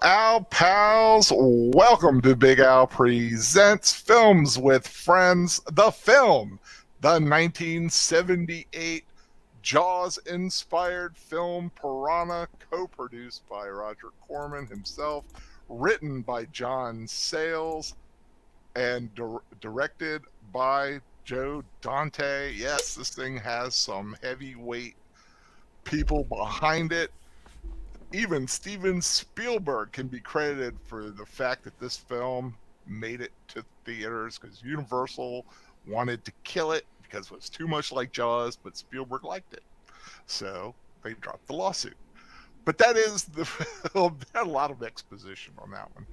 Al pals. Welcome to Big Al Presents Films with Friends. The film, the 1978 Jaws-inspired film Piranha, co-produced by Roger Corman himself, written by John Sayles, and directed by Joe Dante. Yes, this thing has some heavyweight people behind it. Even Steven Spielberg can be credited for the fact that this film made it to theaters because Universal wanted to kill it because it was too much like Jaws, but Spielberg liked it. So they dropped the lawsuit. But that is the film. Had a lot of exposition on that one.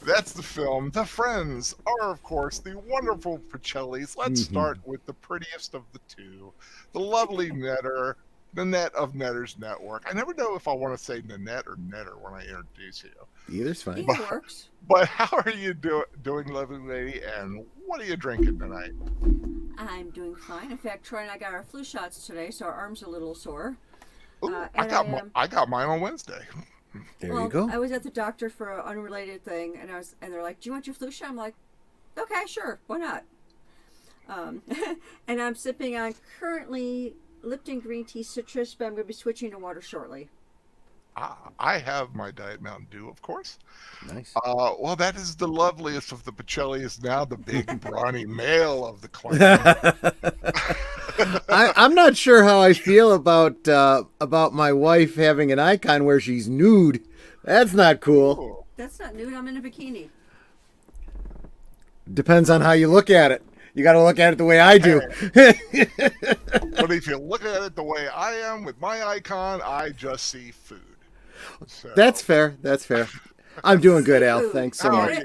That's the film. The friends are, of course, the wonderful Pacellis. Let's start with the prettiest of the two, the lovely Netter. Nanette of Netter's Network. I never know if I want to say Nanette or Netter when I introduce you. Either's fine. Either works. But how are you doing, lovely lady, and what are you drinking tonight? I'm doing fine. In fact, Troy and I got our flu shots today, so our arms are a little sore. Ooh, I got mine on Wednesday. There you go. I was at the doctor for an unrelated thing, and they're like, "Do you want your flu shot?" I'm like, "Okay, sure, why not?" And I'm sipping on currently Lipton green tea citrus, but I'm going to be switching to water shortly. I have my Diet Mountain Dew, of course. Nice. Well, that is the loveliest of the Pacellis, now the big brawny male of the clan. I'm not sure how I feel about my wife having an icon where she's nude. That's not cool. Ooh. That's not nude. I'm in a bikini. Depends on how you look at it. You got to look at it the way I do. But if you look at it the way I am with my icon, I just see food. So. That's fair. That's fair. I'm doing good, Al. Thanks so much.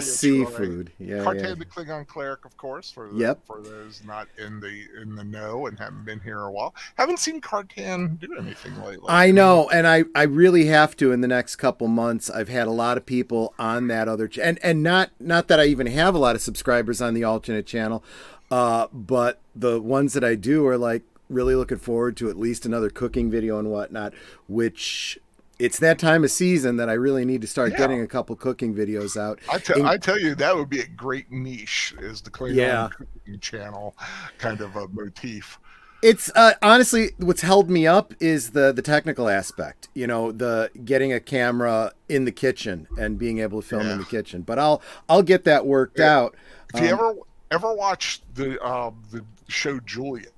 Seafood. Yeah. Cartan the Klingon cleric, of course, for those not in the know and haven't been here a while. Haven't seen Cartan do anything lately. I know, and I really have to in the next couple months. I've had a lot of people on that other and not that I even have a lot of subscribers on the alternate channel, but the ones that I do are like really looking forward to at least another cooking video and whatnot, which it's that time of season that I really need to start getting a couple cooking videos out. I tell you, that would be a great niche, is the Klingon cooking channel kind of a motif. It's honestly what's held me up is the technical aspect. You know, the getting a camera in the kitchen and being able to film in the kitchen. But I'll get that worked out. If you ever watched the show Julia,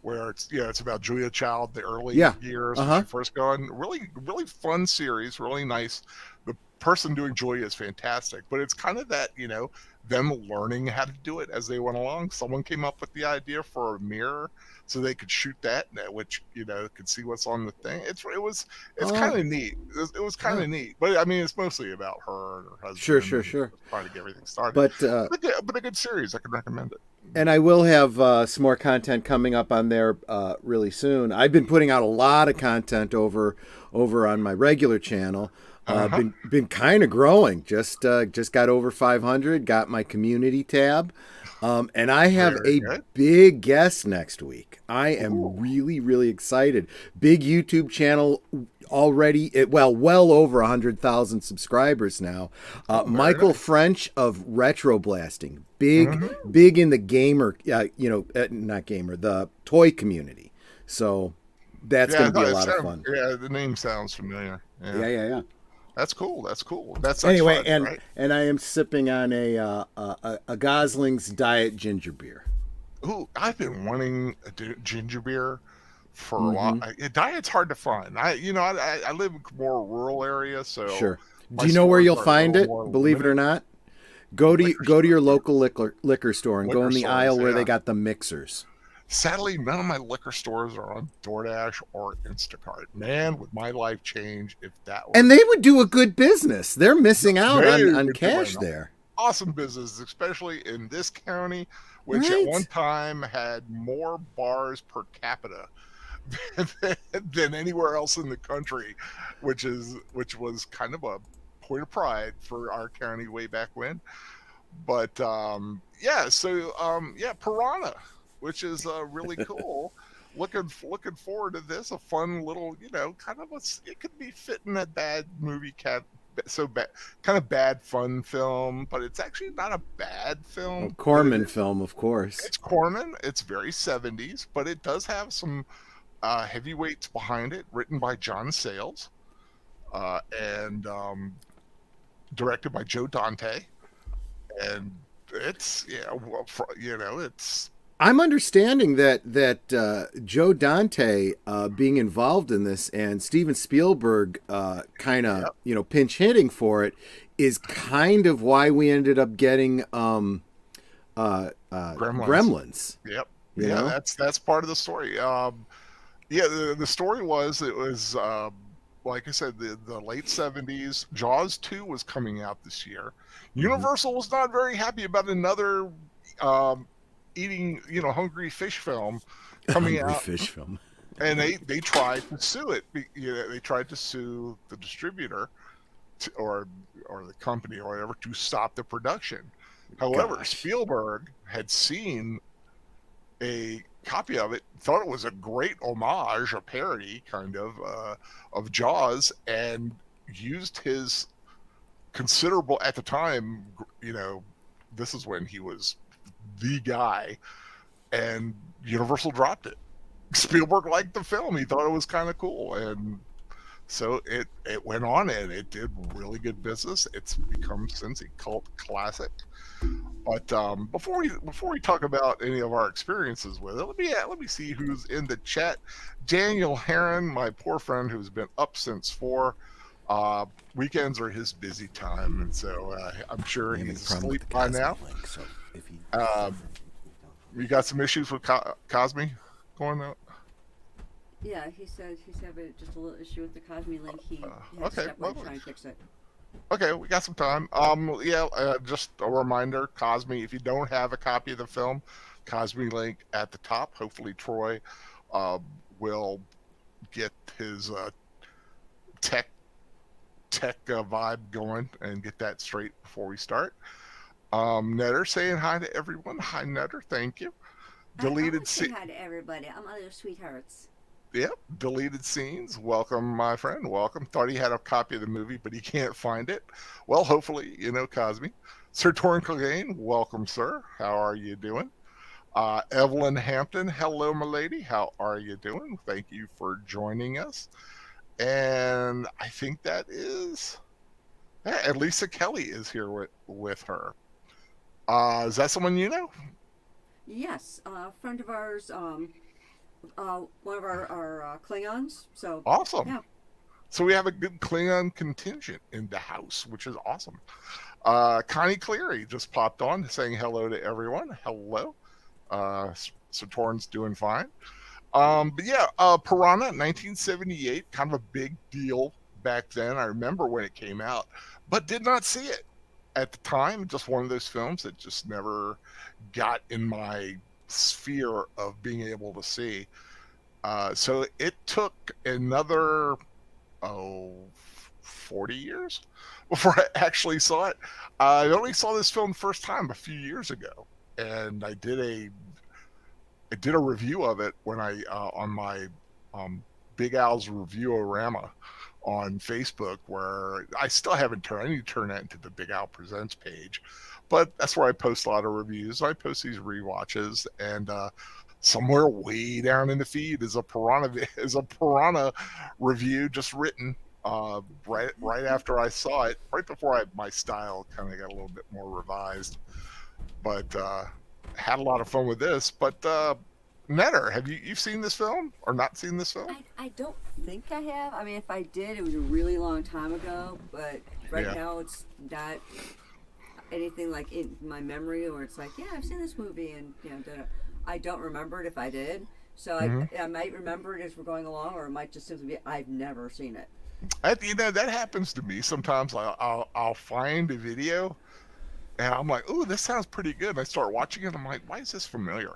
where it's about Julia Child, the early years when she first got on. Really, really fun series, really nice. The person doing Julia is fantastic, but it's kind of that, them learning how to do it as they went along. Someone came up with the idea for a mirror so they could shoot that, which, could see what's on the thing. It's kind of neat. It was kind of neat, but I mean, it's mostly about her and her husband. Sure. Trying to get everything started. But a good series. I can recommend it. And I will have some more content coming up on there really soon. I've been putting out a lot of content over on my regular channel. Been kind of growing. Just got over 500. Got my community tab, and I have big guest next week. I am really, really excited. Big YouTube channel already. Well over 100,000 subscribers now. Michael French of Retro Blasting. Big in the gamer. Not gamer. The toy community. So that's going to be a lot of fun. Yeah, the name sounds familiar. Yeah. That's cool. Anyway, fun, right? and I am sipping on a Gosling's Diet ginger beer. Ooh, I've been wanting a ginger beer for a while. Diet's hard to find. I live in a more rural area, so sure. Do you know where you'll find it? Believe it or not, go to your local liquor store and go in the aisle where they got the mixers. Sadly, none of my liquor stores are on DoorDash or Instacart. Man, would my life change if that were... And they would do a good business. They're missing out on cash there. Awesome business, especially in this county, which at one time had more bars per capita than anywhere else in the country, which was kind of a point of pride for our county way back when. But Piranha, which is really cool. looking forward to this. A fun little, kind of it could be fitting a bad movie cat. So bad, kind of bad fun film, but it's actually not a bad Oh, film. Corman film, of course. It's Corman. It's very 70s, but it does have some heavyweights behind it. Written by John Sayles, and directed by Joe Dante, and it's it's. I'm understanding that Joe Dante being involved in this and Steven Spielberg kind of pinch hitting for it is kind of why we ended up getting Gremlins. Yep. You know? That's part of the story. The story was it was like I said, the late 70s. Jaws 2 was coming out this year. Universal was not very happy about another eating, hungry fish film coming Hungry out. fish film. And they tried to sue it. They tried to sue the distributor or the company or whatever to stop the production. However, Gosh. Spielberg had seen a copy of it, thought it was a great homage, a parody kind of Jaws, and used his considerable, at the time, this is when he was the guy, and Universal dropped it. Spielberg liked the film. He thought it was kind of cool, and so it went on, and it did really good business. It's become since a cult classic. But before we talk about any of our experiences with it, let me see who's in the chat. Daniel Heron, my poor friend who's been up since 4. Weekends are his busy time, and so I'm sure he's asleep by now. Link, so if he... You got some issues with Cosme going out? Yeah, he said he's having just a little issue with the Cosme link. He had okay, to step away to try and fix it. Okay, we got some time. Just a reminder, Cosme, if you don't have a copy of the film, Cosme link at the top. Hopefully Troy will get his tech vibe going and get that straight before we start. Netter saying hi to everyone. Hi, Netter. Thank you. Deleted Say hi to everybody. I'm other sweethearts. Yep, deleted scenes. Welcome, my friend. Welcome. Thought he had a copy of the movie, but he can't find it. Well, hopefully, Cosme. Sir Torrin Clegane, welcome, sir. How are you doing? Evelyn Hampton, hello, my lady. How are you doing? Thank you for joining us. And I think that is... and Lisa Kelly is here with her. Is that someone you know? Yes, a friend of ours, one of our Klingons. So awesome. Yeah. So we have a good Klingon contingent in the house, which is awesome. Connie Cleary just popped on saying hello to everyone. Hello. So Torrin's doing fine. But yeah, Piranha, 1978, kind of a big deal back then. I remember when it came out, but did not see it at the time. Just one of those films that just never got in my sphere of being able to see. So it took another 40 years before I actually saw it. I only saw this film first time a few years ago, and I did a review of it when I on my Big Al's Review-orama on Facebook, where I still haven't turned. I need to turn that into the Big Al Presents page, but that's where I post a lot of reviews. I post these rewatches, and somewhere way down in the feed is a Piranha review just written right after I saw it, right before my style kind of got a little bit more revised. But had a lot of fun with this. But Netter, have you've seen this film or not seen this film? I don't think I have. I mean, if I did, it was a really long time ago. But right now, it's not anything like in my memory, or it's like, yeah, I've seen this movie, and I don't remember it if I did. So I might remember it as we're going along, or it might just simply be I've never seen it. That happens to me sometimes. I'll find a video, and I'm like, "Ooh, this sounds pretty good." And I start watching it. I'm like, "Why is this familiar?"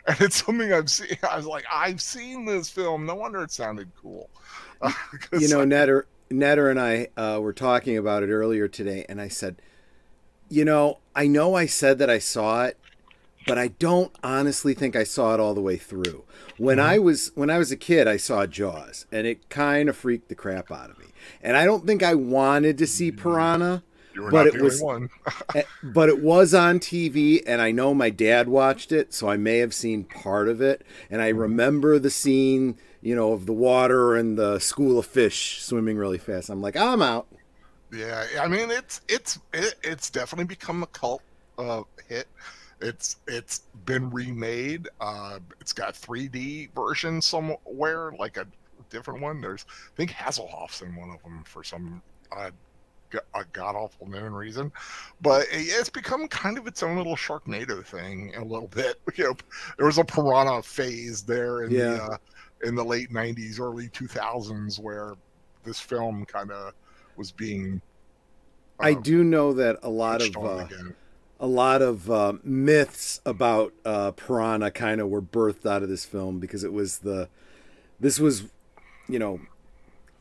And it's something I've seen. I was like, "I've seen this film. No wonder it sounded cool." Netter and I were talking about it earlier today, and I said, I know I said that I saw it, but I don't honestly think I saw it all the way through. Mhm. When I was a kid, I saw Jaws, and it kind of freaked the crap out of me. And I don't think I wanted to see Piranha, You were but not it the only was one. but it was on TV, and I know my dad watched it, so I may have seen part of it. And I Mhm. remember the scene, of the water and the school of fish swimming really fast. I'm like, I'm out. Yeah, I mean it's definitely become a cult hit. It's been remade. It's got 3D version somewhere, like a different one. I think Hasselhoff's in one of them for some uh, a god awful known reason, but it's become kind of its own little Sharknado thing a little bit. There was a piranha phase there Yeah, in the late '90s, early 2000s, where this film kind of was being I uh, do know that touched on again. a lot of myths about Piranha kind of were birthed out of this film because this was you know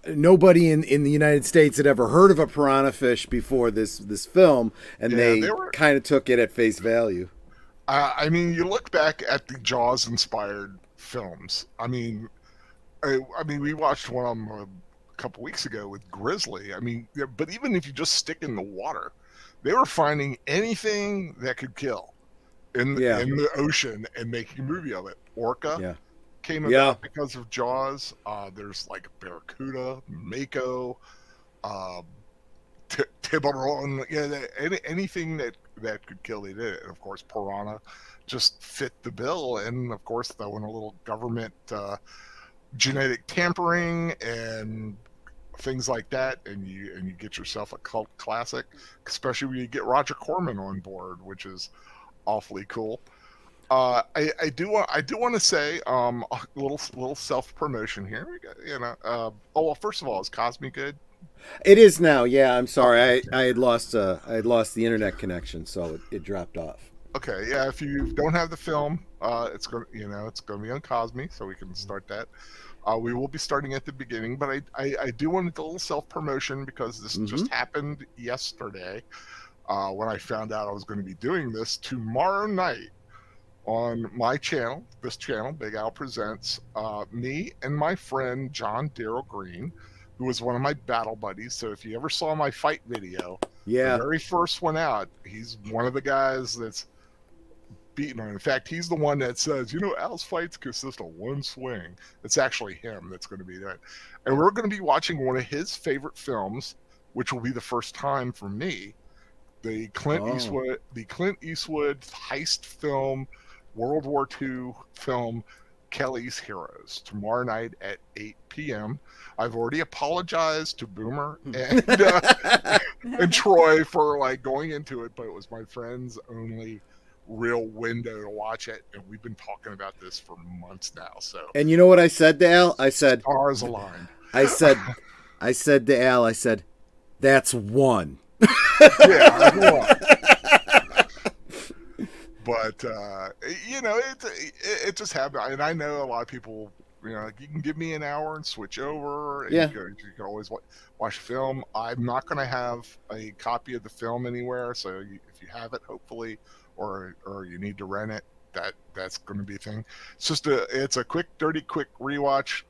nobody in the United States had ever heard of a piranha fish before this film, and Yeah, they they were. kind of took it at face value. I mean, you look back at the Jaws inspired films. I mean, we watched one of them a couple weeks ago with Grizzly. I mean, yeah, but even if you just stick in the water, they were finding anything that could kill Yeah, in the ocean and making a movie of it. Orca yeah, came yeah. about because of Jaws. There's like Barracuda, Mako, uh, Tiburon. Yeah, anything that could kill, they did it. And of course, Piranha just fit the bill. And of course, throwing a little government genetic tampering and things like that, and you get yourself a cult classic, especially when you get Roger Corman on board, which is awfully cool. I do want to say a little self promotion here. We got, oh well, first of all, is Cosme good? It is now. Yeah, I'm Oh, sorry. okay. I had lost the internet connection, so it dropped off. Okay, yeah. If you don't have the film, it's going to be on Cosme, so we can start that. We will be starting at the beginning, but I do want to do a little self promotion because this Mm-hmm. just happened yesterday. When I found out I was going to be doing this tomorrow night on my channel, this channel, Big Al Presents, me and my friend John Darrell Green, who was one of my battle buddies. So if you ever saw my fight video, the Yeah. very first one out, he's one of the guys that's beating on. In fact, he's the one that says, Al's fights consist of one swing. It's actually him that's going to be that. And we're going to be watching one of his favorite films, which will be the first time for me, Oh. The Clint Eastwood heist film, World War II film, Kelly's Heroes, tomorrow night at 8 p.m. I've already apologized to Boomer and Troy for like going into it, but it was my friend's only real window to watch it, and we've been talking about this for months now. So And you know what I said to Al? stars aligned. I said, I said to Al, I said, that's one. Yeah, go on. But it just happened, and I know a lot of people. Like you can give me an hour and switch over, and Yeah. you can always watch film. I'm not going to have a copy of the film anywhere, so if you have it, hopefully, or you need to rent it, that's going to be a thing. It's a quick, dirty, quick rewatch.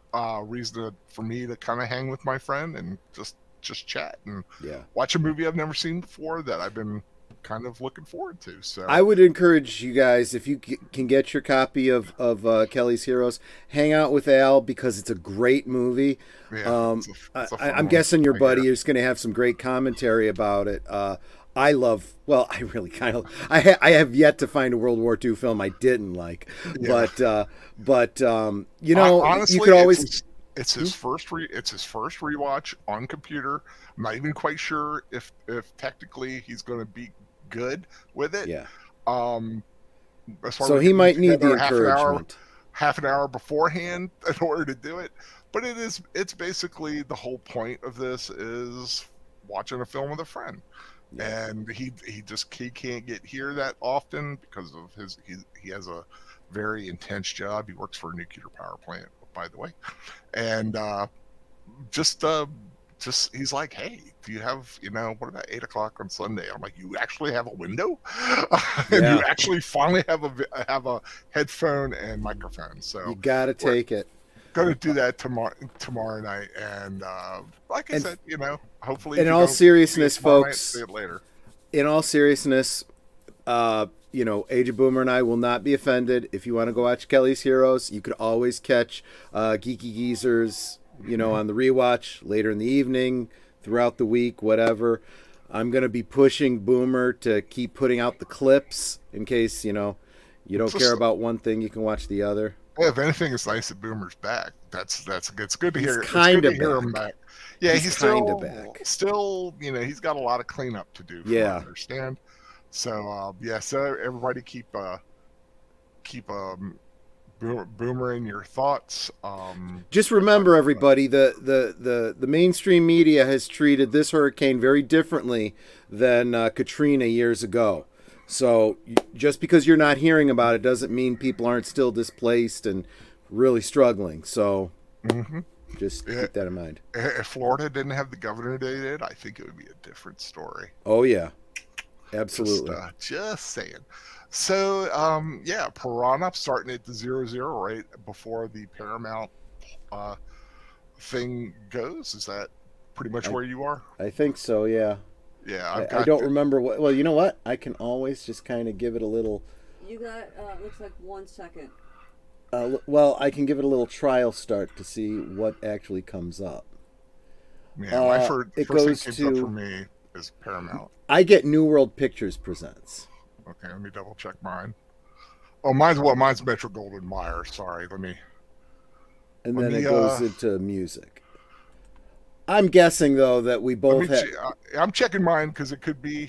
Reason for me to kind of hang with my friend and just chat and Yeah. watch a movie I've never seen before that I've been kind of looking forward to. I So would encourage you guys, if you can get your copy of Kelly's Heroes, hang out with Al because it's a great movie. yeah, it's a fun I'm one. guessing your I hear. buddy is going to have some great commentary about it. Well, I really kind of, I have yet to find a World War II film I didn't like, Yeah. but you know, you Honestly, could always, it's his first rewatch on computer. I'm not even quite sure if technically he's going to be good with it. yeah. Um, that's why So we're he getting might need the together encouragement. half an hour beforehand in order to do it. But it's basically the whole point of this is watching a film with a friend. Yeah. And he can't get here that often because of he has a very intense job. He works for a nuclear power plant, by the way, and just just he's like, hey, do you have, what about 8 o'clock on Sunday? I'm like, you actually have a window, and Yeah. you actually finally have a headphone and microphone. So You got to take it. gonna do that tomorrow night, and like I said, hopefully, in if you all don't seriousness, see it tomorrow night, folks, see it later. in all seriousness, Age of Boomer and I will not be offended. If you want to go watch Kelly's Heroes, you could always catch Geeky Geezers, on the rewatch later in the evening, throughout the week, whatever. I'm going to be pushing Boomer to keep putting out the clips in case, you don't care about one thing, you can watch the other. Yeah, if anything, it's nice that Boomer's back. It's good to hear. He's kind of him back. Yeah, he's kind still of back. Still, he's got a lot of cleanup to do. From what I understand. So so everybody keep Boomer in your thoughts. Just remember, everybody, the mainstream media has treated this hurricane very differently than Katrina years ago. So just because you're not hearing about it doesn't mean people aren't still displaced and really struggling. So just keep that in mind. If Florida didn't have the governor they did, I think it would be a different story. Oh, yeah. Absolutely. Just saying. So, Piranha starting at the 0-0 right before the Paramount thing goes. Is that pretty much where you are? I think so, yeah. Yeah, I don't remember what. Well, you know what? I can always just kind of give it a little. You got looks like 1 second. Well, I can give it a little trial start to see what actually comes up. Yeah, my first thing comes up for me is Paramount. I get New World Pictures Presents. Okay, let me double check mine. Oh, mine's Metro Goldwyn Mayer. Sorry, And then it goes into music. I'm guessing though that we both have. I'm checking mine because it could be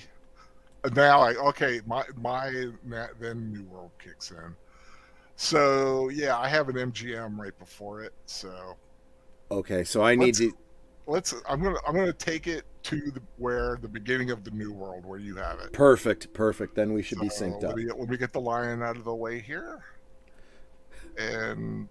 now. Then New World kicks in. So yeah, I have an MGM right before it. So okay, so I need to. I'm gonna take it to where the beginning of the New World where you have it. Perfect. Then we should be synced up. Let me get the lion out of the way here. And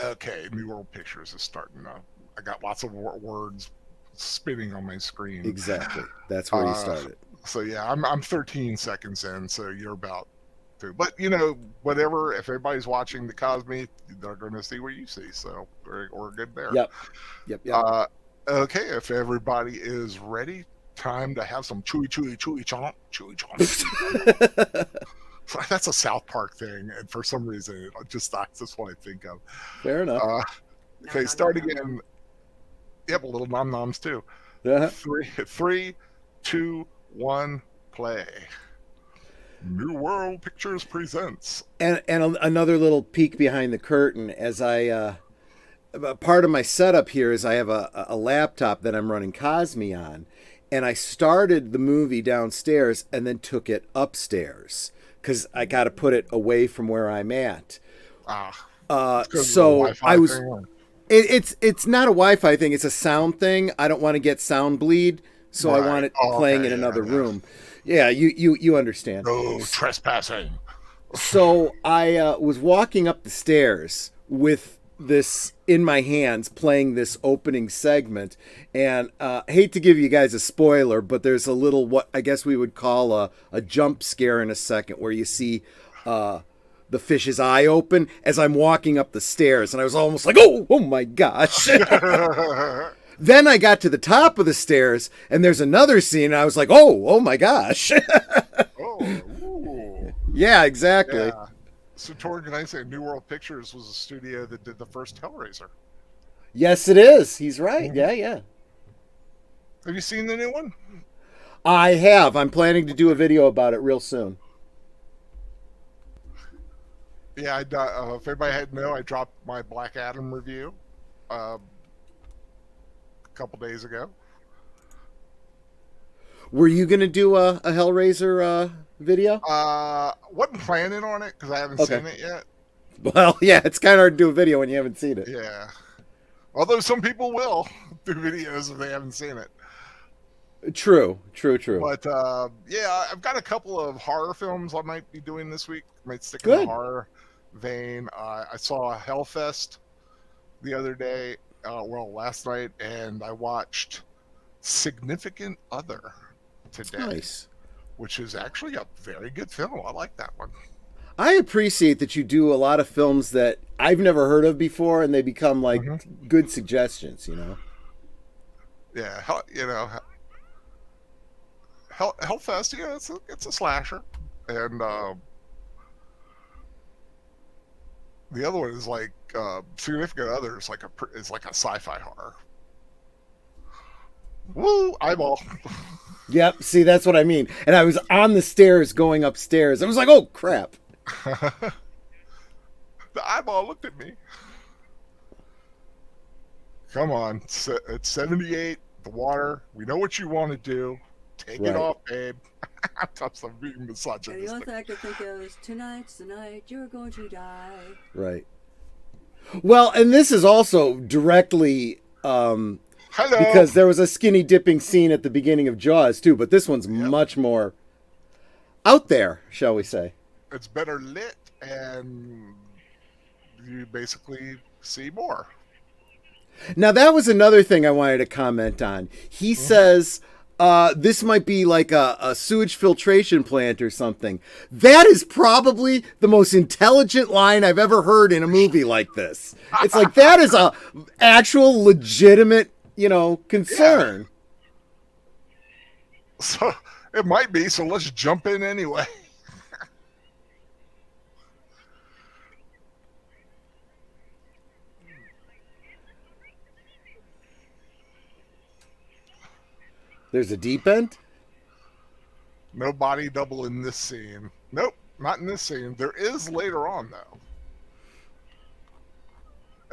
okay, New World Pictures is starting up. I got lots of words spinning on my screen. Exactly. That's where you started. So yeah, I'm 13 seconds in. So you're about to. But whatever. If everybody's watching the Cosme, they're going to see what you see. So we're good there. Yep. Okay. If everybody is ready, time to have some chewy chomp. That's a South Park thing, and for some reason, that's what I think of. Fair enough. Okay, starting in. Yep, a little nom noms too. 3, 2, 1, play. New World Pictures presents. And another little peek behind the curtain as part of my setup here is I have a laptop that I'm running Cosme on, and I started the movie downstairs and then took it upstairs because I got to put it away from where I'm at. So I was. It's not a Wi-Fi thing. It's a sound thing. I don't want to get sound bleed, so I want it playing in another room. Yeah, you understand. No trespassing. So I was walking up the stairs with this in my hands, playing this opening segment, and hate to give you guys a spoiler, but there's a little what I guess we would call a jump scare in a second, where you see the fish's eye open as I'm walking up the stairs, and I was almost like, oh my gosh. Then I got to the top of the stairs, and there's another scene, and I was like, oh my gosh. Yeah, exactly. Yeah. So, Tor, can I say New World Pictures was a studio that did the first Hellraiser? Yes, it is. He's right. Mm-hmm. Yeah. Have you seen the new one? I have. I'm planning to do a video about it real soon. Yeah, if everybody hadn't know, I dropped my Black Adam review a couple days ago. Were you going to do a Hellraiser video? Wasn't planning on it because I haven't seen it yet. Well, yeah, it's kind of hard to do a video when you haven't seen it. Yeah. Although some people will do videos if they haven't seen it. True. But, I've got a couple of horror films I might be doing this week. Might stick in the horror vein. I saw Hellfest the other day. last night, and I watched Significant Other today, Nice. which is actually a very good film. I like that one. I appreciate that you do a lot of films that I've never heard of before, and they become like good suggestions. Yeah, Hellfest. Yeah, it's a slasher, and the other one is like Significant Other is like a sci-fi horror. Woo! Eyeball. Yep. See, that's what I mean. And I was on the stairs going upstairs. I was like, oh crap. The eyeball looked at me. Come on, it's 78. The water. We know what you want to do. Take it off, babe. Touch the being And the misogynistic. only thing I could think of is tonight's the night you're going to die. Right. Well, and this is also directly Hello. because there was a skinny dipping scene at the beginning of Jaws too, but this one's much more out there, shall we say. It's better lit, and you basically see more. Now, that was another thing I wanted to comment on. He says this might be like a sewage filtration plant or something. That is probably the most intelligent line I've ever heard in a movie like this. It's like that is a actual legitimate, concern. Yeah. So it might be, so let's jump in anyway. There's a deep end? No body double in this scene. Nope, not in this scene. There is later on, though.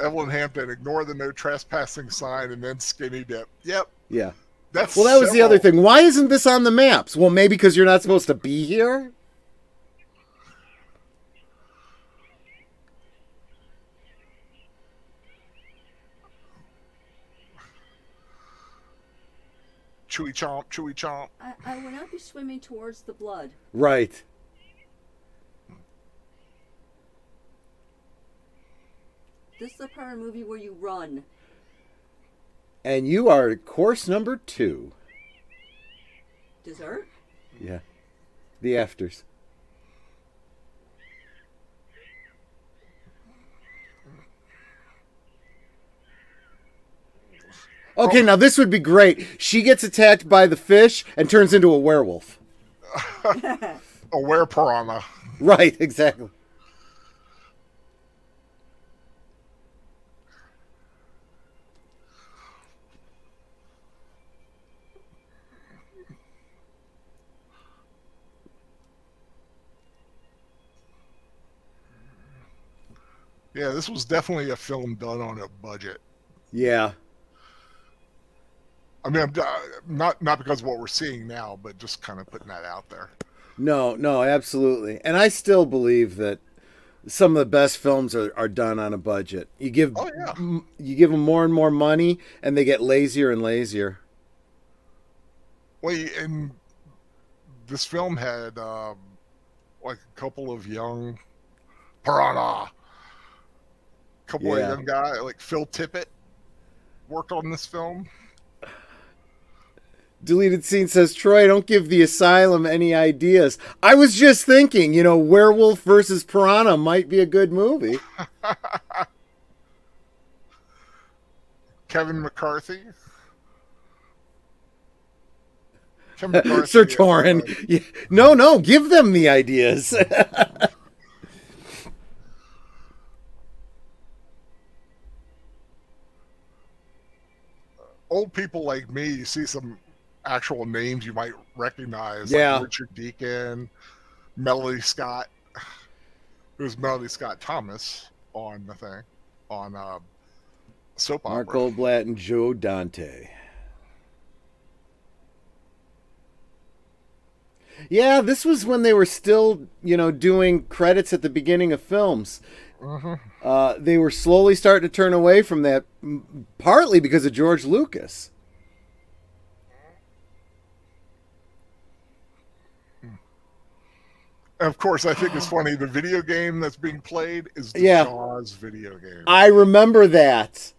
Evelyn Hampton, ignore the no trespassing sign and then skinny dip. Yep. Yeah. That was the other thing. Why isn't this on the maps? Well, maybe because you're not supposed to be here? Chewy chomp, chewy chomp. I will not be swimming towards the blood. Right. This is the part of the movie where you run. And you are course number 2. Dessert? Yeah. The afters. Okay, now this would be great. She gets attacked by the fish and turns into a werewolf. A were-piranha. Right, exactly. Yeah, this was definitely a film done on a budget. Yeah. I mean, not because of what we're seeing now, but just kind of putting that out there. No, absolutely. And I still believe that some of the best films are done on a budget. You give them more and more money, and they get lazier and lazier. Well, and this film had like a couple of young piranha, couple of young guys like Phil Tippett worked on this film. Deleted scene says, Troy, don't give the asylum any ideas. I was just thinking, werewolf versus piranha might be a good movie. Kevin McCarthy. Sir Torrin. Yeah. No, give them the ideas. Old people like me, you see some actual names you might recognize. Yeah. Like Richard Deacon, Melody Scott. Who's Melody Scott Thomas on the thing, on soap opera. Mark Goldblatt and Joe Dante. Yeah, this was when they were still, doing credits at the beginning of films. Mm-hmm. They were slowly starting to turn away from that, partly because of George Lucas. And of course, I think it's funny. The video game that's being played is the Jaws video game. I remember that.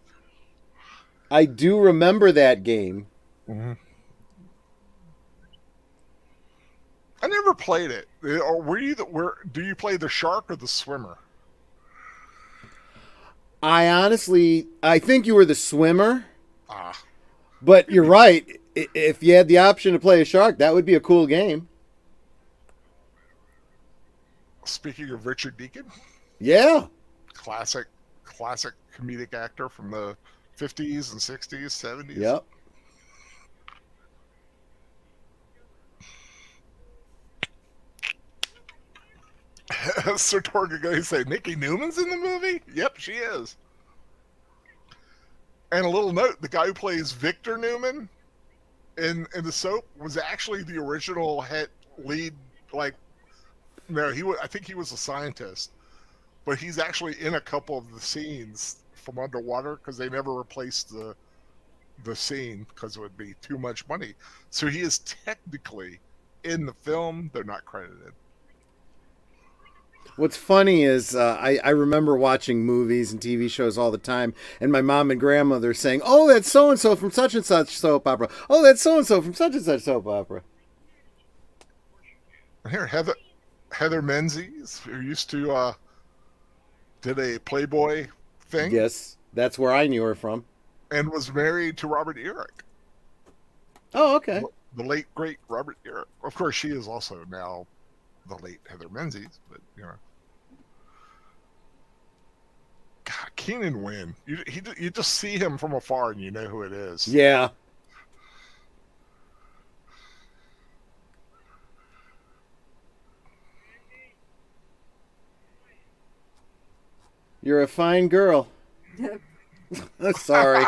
I do remember that game. Mm-hmm. I never played it. Or were you where do you play the shark or the swimmer? I think you were the swimmer, Ah, but you're right. If you had the option to play a shark, that would be a cool game. speaking of Richard Deacon, Yeah. classic, classic comedic actor from the 50s and 60s, 70s. Yep. Sir Torga going to say, Nikki Newman's in the movie? Yep, she is. And a little note, the guy who plays Victor Newman in the soap was actually the original head lead, like, no, I think he was a scientist, but he's actually in a couple of the scenes from underwater because they never replaced the scene because it would be too much money. So he is technically in the film. They're not credited. What's funny is I remember watching movies and TV shows all the time, and my mom and grandmother saying, "Oh, that's so and so from such and such soap opera. Oh, that's so and so from such and such soap opera." Here, Heather Menzies, who used to did a Playboy thing. Yes, that's where I knew her from. And was married to Robert Urich. Oh, okay. The late great Robert Urich. Of course, she is also now the late Heather Menzies, but you know. God, Keenan Wynn. You just see him from afar and you know who it is. Yeah. You're a fine girl. Sorry.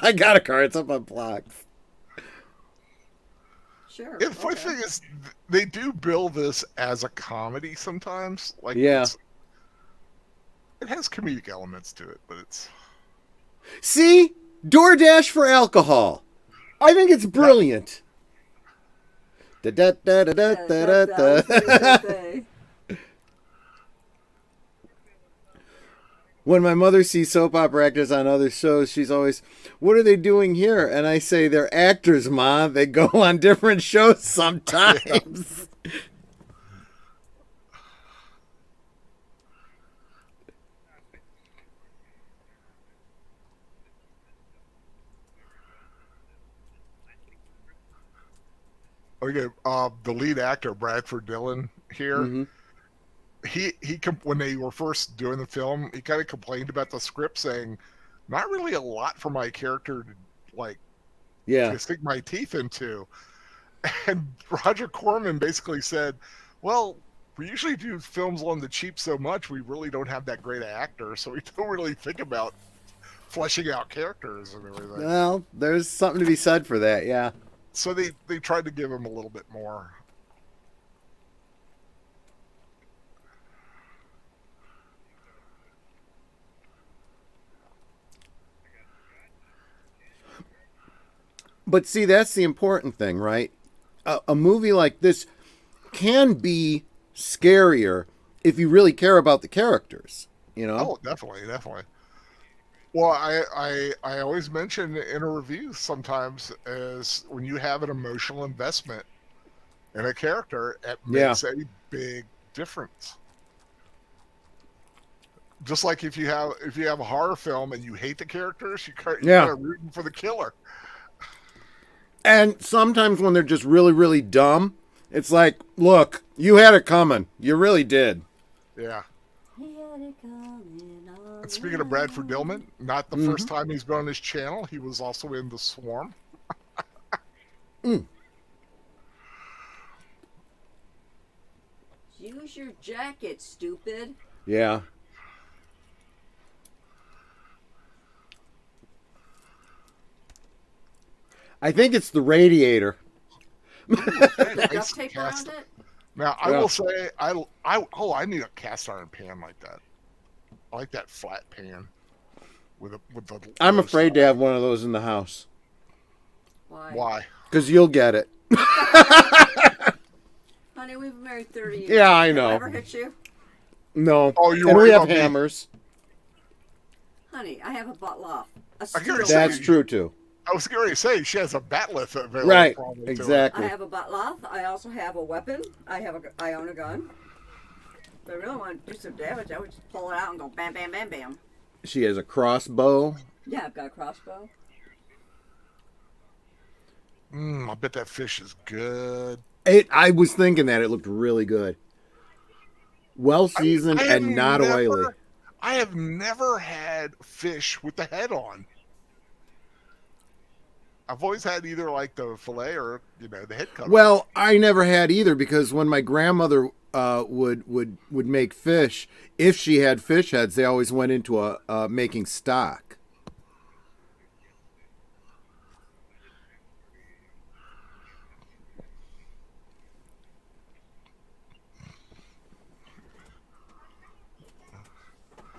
I got a car. It's up on blocks. Sure. The funny thing is, they do bill this as a comedy sometimes. Like, yeah. It has comedic elements to it, but it's... See? DoorDash for alcohol. I think it's brilliant. Da da da da da da da. When my mother sees soap opera actors on other shows, she's always, "What are they doing here?" And I say, "They're actors, Ma. They go on different shows sometimes." Okay, the lead actor, Bradford Dillon, here, Mm-hmm. he when they were first doing the film, he kind of complained about the script, saying, "Not really a lot for my character to to sink my teeth into." And Roger Corman basically said, "Well, we usually do films on the cheap so much, we really don't have that great an actor, so we don't really think about fleshing out characters and everything." Well, there's something to be said for that, yeah. So they tried to give him a little bit more. But see, that's the important thing, right? A movie like this can be scarier if you really care about the characters, you know? Oh, definitely, definitely. Well, I always mention in a review sometimes is when you have an emotional investment in a character, it makes a big difference. Just like if you have a horror film and you hate the characters, you're kind of rooting for the killer. And sometimes when they're just really, really dumb, it's like, look, you had it coming. You really did. Yeah. He had it coming all And speaking of Bradford Dillman, not the first time he's been on this channel. He was also in The Swarm. Use your jacket, stupid. Yeah. I think it's the radiator. Duct tape around it? Now, I will say, I need a cast iron pan like that. I like that flat pan with the. I'm afraid to have one of those in the house. Why? Why? Because you'll get it. Honey, we've been married 30 years. Yeah, I Have know. I ever hit you? No. Oh, you And worry we have about me. hammers. Honey, I have a butt loft. A I gotta steel say- That's true, too. I was going to say she has a batleth available. Right. probably to her. Exactly. I have a butt loft. I also have a weapon. I own a gun. If I really want to do some damage, I would just pull it out and go bam, bam, bam, bam. She has a crossbow. Yeah, I've got a crossbow. I bet that fish is good. I was thinking that. It looked really good. Well seasoned I have and not oily. I have never had fish with the head on. I've always had either like the fillet or the head cut. Well, I never had either because when my grandmother would make fish, if she had fish heads, they always went into making stock.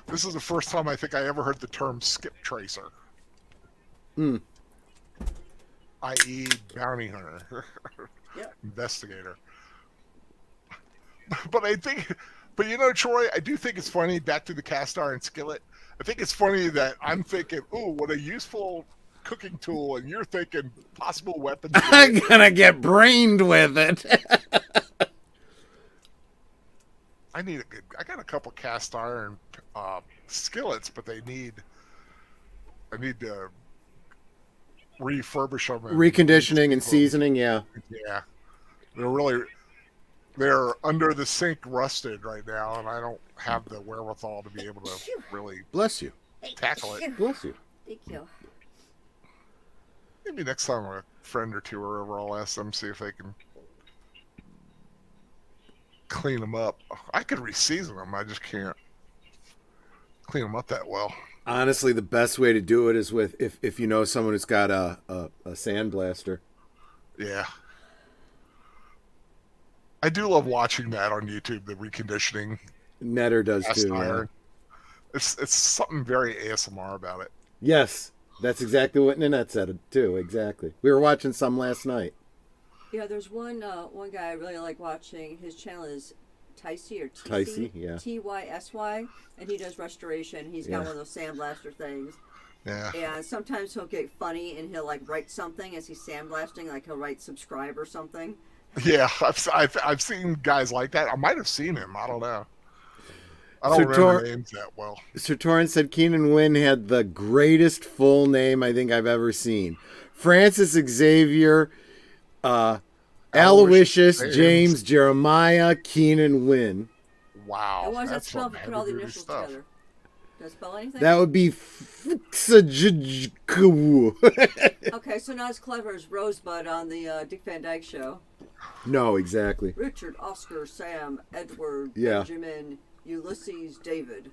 This is the first time I think I ever heard the term skip tracer. I.e. bounty hunter. Yep. Investigator. But Troy, I do think it's funny, back to the cast iron skillet, I think it's funny that I'm thinking, ooh, what a useful cooking tool, and you're thinking possible weapons. I'm gonna get brained with it. I got a couple cast iron skillets, but I need to refurbish them. Reconditioning and seasoning, yeah. Yeah. They're under the sink rusted right now, and I don't have the wherewithal to be able to really Bless you. tackle it. Bless you. Thank you. Maybe next time a friend or two are over, I'll ask them, see if they can clean them up. I could reseason them, I just can't clean them up that well. Honestly, the best way to do it is with if you know someone who's got a sandblaster. Yeah. I do love watching that on YouTube, the reconditioning. Netter does Cast too. Yeah. iron. It's something very ASMR about it. Yes, that's exactly what Nanette said too. Exactly. We were watching some last night. Yeah, there's one guy I really like watching. His channel is Ticey or TC, Ticey, yeah. T-Y-S-Y, and he does restoration. He's got Yeah. one of those sandblaster things. Yeah. And sometimes he'll get funny and he'll like write something as he's sandblasting, like he'll write subscribe or something. Yeah, I've seen guys like that. I might have seen him. I don't know. I don't So remember names that well. Sir Torrance said Keenan Wynn had the greatest full name I think I've ever seen. Francis Xavier, Aloysius James Jeremiah Keenan Wynn. Wow. And what does that that's spell some if you put all the heavy-duty initials stuff. together? Does it spell anything? That would be Fxajjku. Okay, so not as clever as Rosebud on the Dick Van Dyke Show. No, exactly. Richard, Oscar, Sam, Edward, Yeah. Benjamin, Ulysses, David.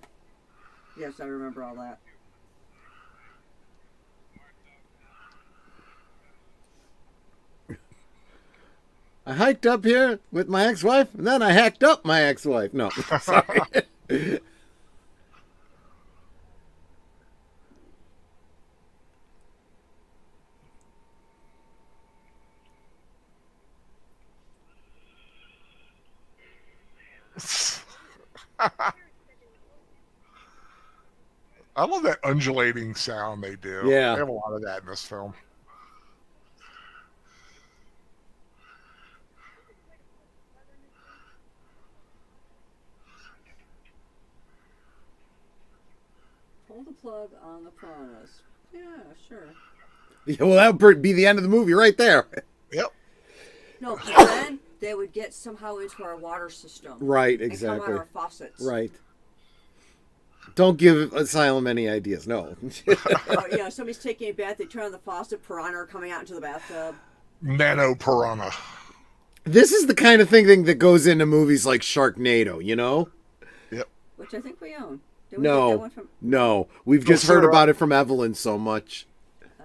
Yes, I remember all that. I hiked up here with my ex-wife, and then I hacked up my ex-wife. No, sorry. I love that undulating sound they do. Yeah. They have a lot of that in this film. Pull the plug on the piranhas. Yeah, sure. Yeah, well, that would be the end of the movie right there. Yep. No, but then they would get somehow into our water system. Right, And come out exactly. of our faucets. Right. Don't give Asylum any ideas. No. Oh, yeah, somebody's taking a bath, they turn on the faucet, piranha are coming out into the bathtub. Nano piranha. This is the kind of thing that goes into movies like Sharknado, you know? Yep. Which I think we own. Did we get that No. one from... No. We've just They'll heard sit about it from Evelyn so much.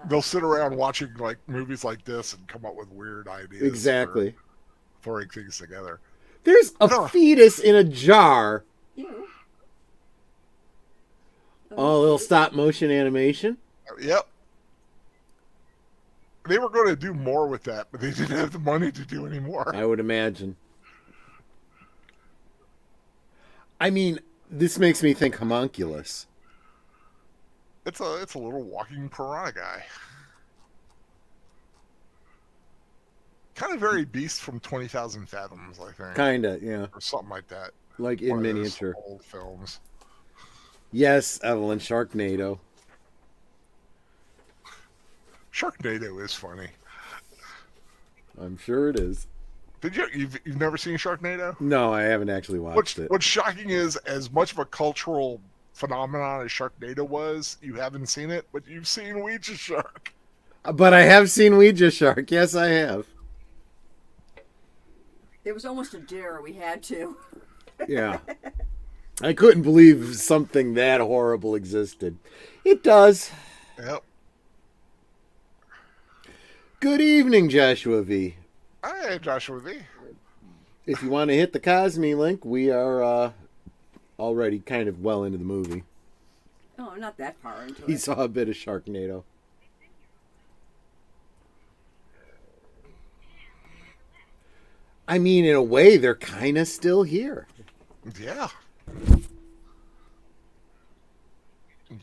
They'll sit around watching like movies like this and come up with weird ideas. Exactly. For throwing things together. There's a No. fetus in a jar. You. Oh, a little stop motion animation. Yep. they were going to do more with that, but they didn't have the money to do any more. I would imagine. I mean, this makes me think homunculus. It's a little walking piranha guy. Kind of very Beast from 20,000 Fathoms, I think. Kinda, yeah. Or something like that. Like in One of those miniature. old films. Yes, Evelyn, Sharknado. Sharknado is funny. I'm sure it is. You've never seen Sharknado? No, I haven't actually watched it. What's shocking is, as much of a cultural phenomenon as Sharknado was, you haven't seen it, but you've seen Ouija Shark. But I have seen Ouija Shark. Yes, I have. It was almost a dare. We had to. Yeah. I couldn't believe something that horrible existed. It does. Yep. Good evening, Joshua V. Hi, Joshua V. If you want to hit the Cosme link, we are already kind of well into the movie. Oh, not that far into He it. saw a bit of Sharknado. I mean, in a way, they're kind of still here. Yeah.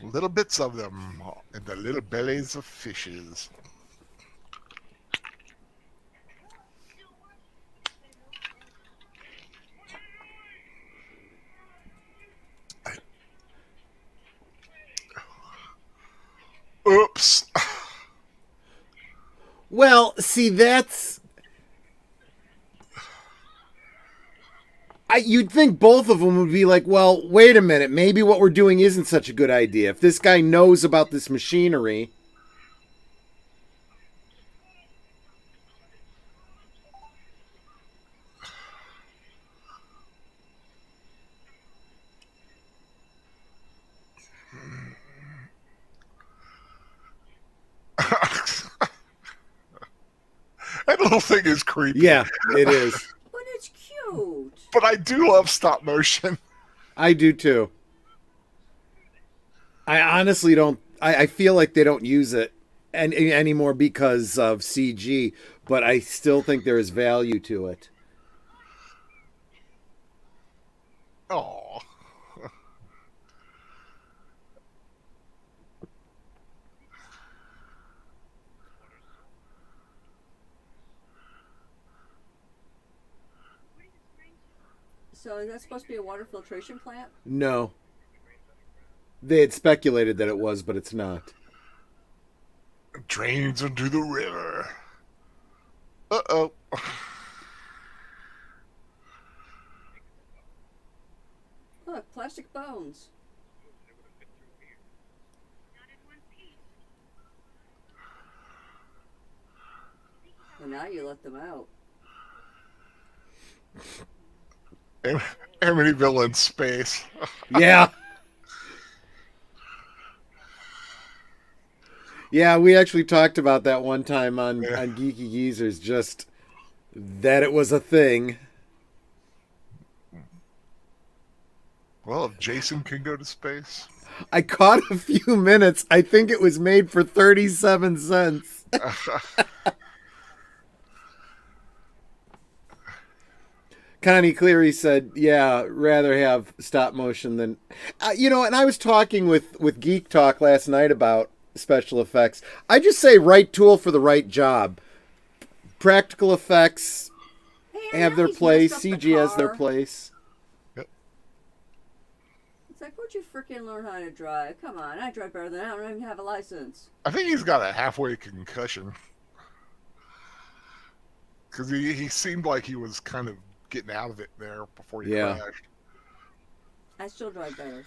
Little bits of them in the little bellies of fishes. Oops. Well, see, that's... you'd think both of them would be like, well, wait a minute, maybe what we're doing isn't such a good idea. If this guy knows about this machinery... That little thing is creepy. Yeah, it is. But it's cute. But I do love stop motion. I do too. I honestly don't... I feel like they don't use it anymore because of CG, but I still think there is value to it. Oh. So is that supposed to be a water filtration plant? No. They had speculated that it was, but it's not. Drains into the river. Uh-oh. Look, plastic bones. Well, now you let them out. Amityville in space. Yeah. Yeah, we actually talked about that one time on Geeky Geezers, just that it was a thing. Well, if Jason can go to space. I caught a few minutes. I think it was made for 37 cents. Connie Cleary said, yeah, rather have stop motion than... and I was talking with Geek Talk last night about special effects. I just say right tool for the right job. Practical effects have their place. CG has their place. Yep. It's like, where'd you freaking learn how to drive? Come on, I drive better than I don't even have a license. I think he's got a halfway concussion. Because he seemed like he was kind of getting out of it there before he crashed. I still drive better.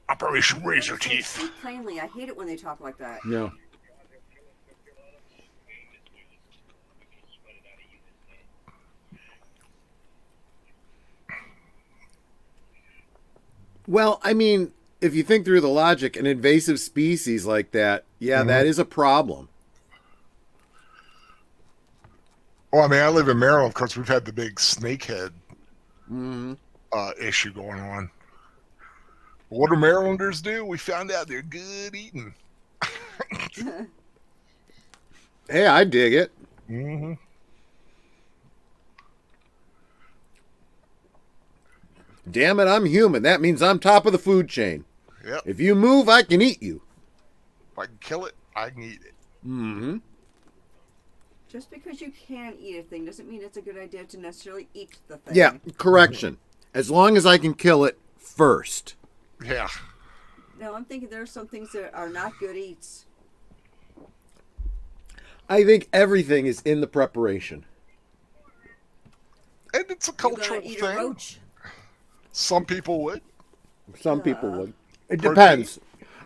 Operation Razor Teeth. Speak plainly. I hate it when they talk like that. No. Well, I mean, if you think through the logic, an invasive species like that, yeah, that is a problem. Well, I mean, I live in Maryland. Of course, we've had the big snakehead Mm-hmm. issue going on. What do Marylanders do? We found out they're good eating. Hey, I dig it. Mm-hmm. Damn it, I'm human. That means I'm top of the food chain. Yep. If you move, I can eat you. If I can kill it, I can eat it. Mm-hmm. Just because you can eat a thing doesn't mean it's a good idea to necessarily eat the thing. Yeah, correction. As long as I can kill it first. Yeah. No, I'm thinking there are some things that are not good eats. I think everything is in the preparation. And it's a You cultural gonna eat thing. a roach? Some people would. Some people would. It Protein. depends.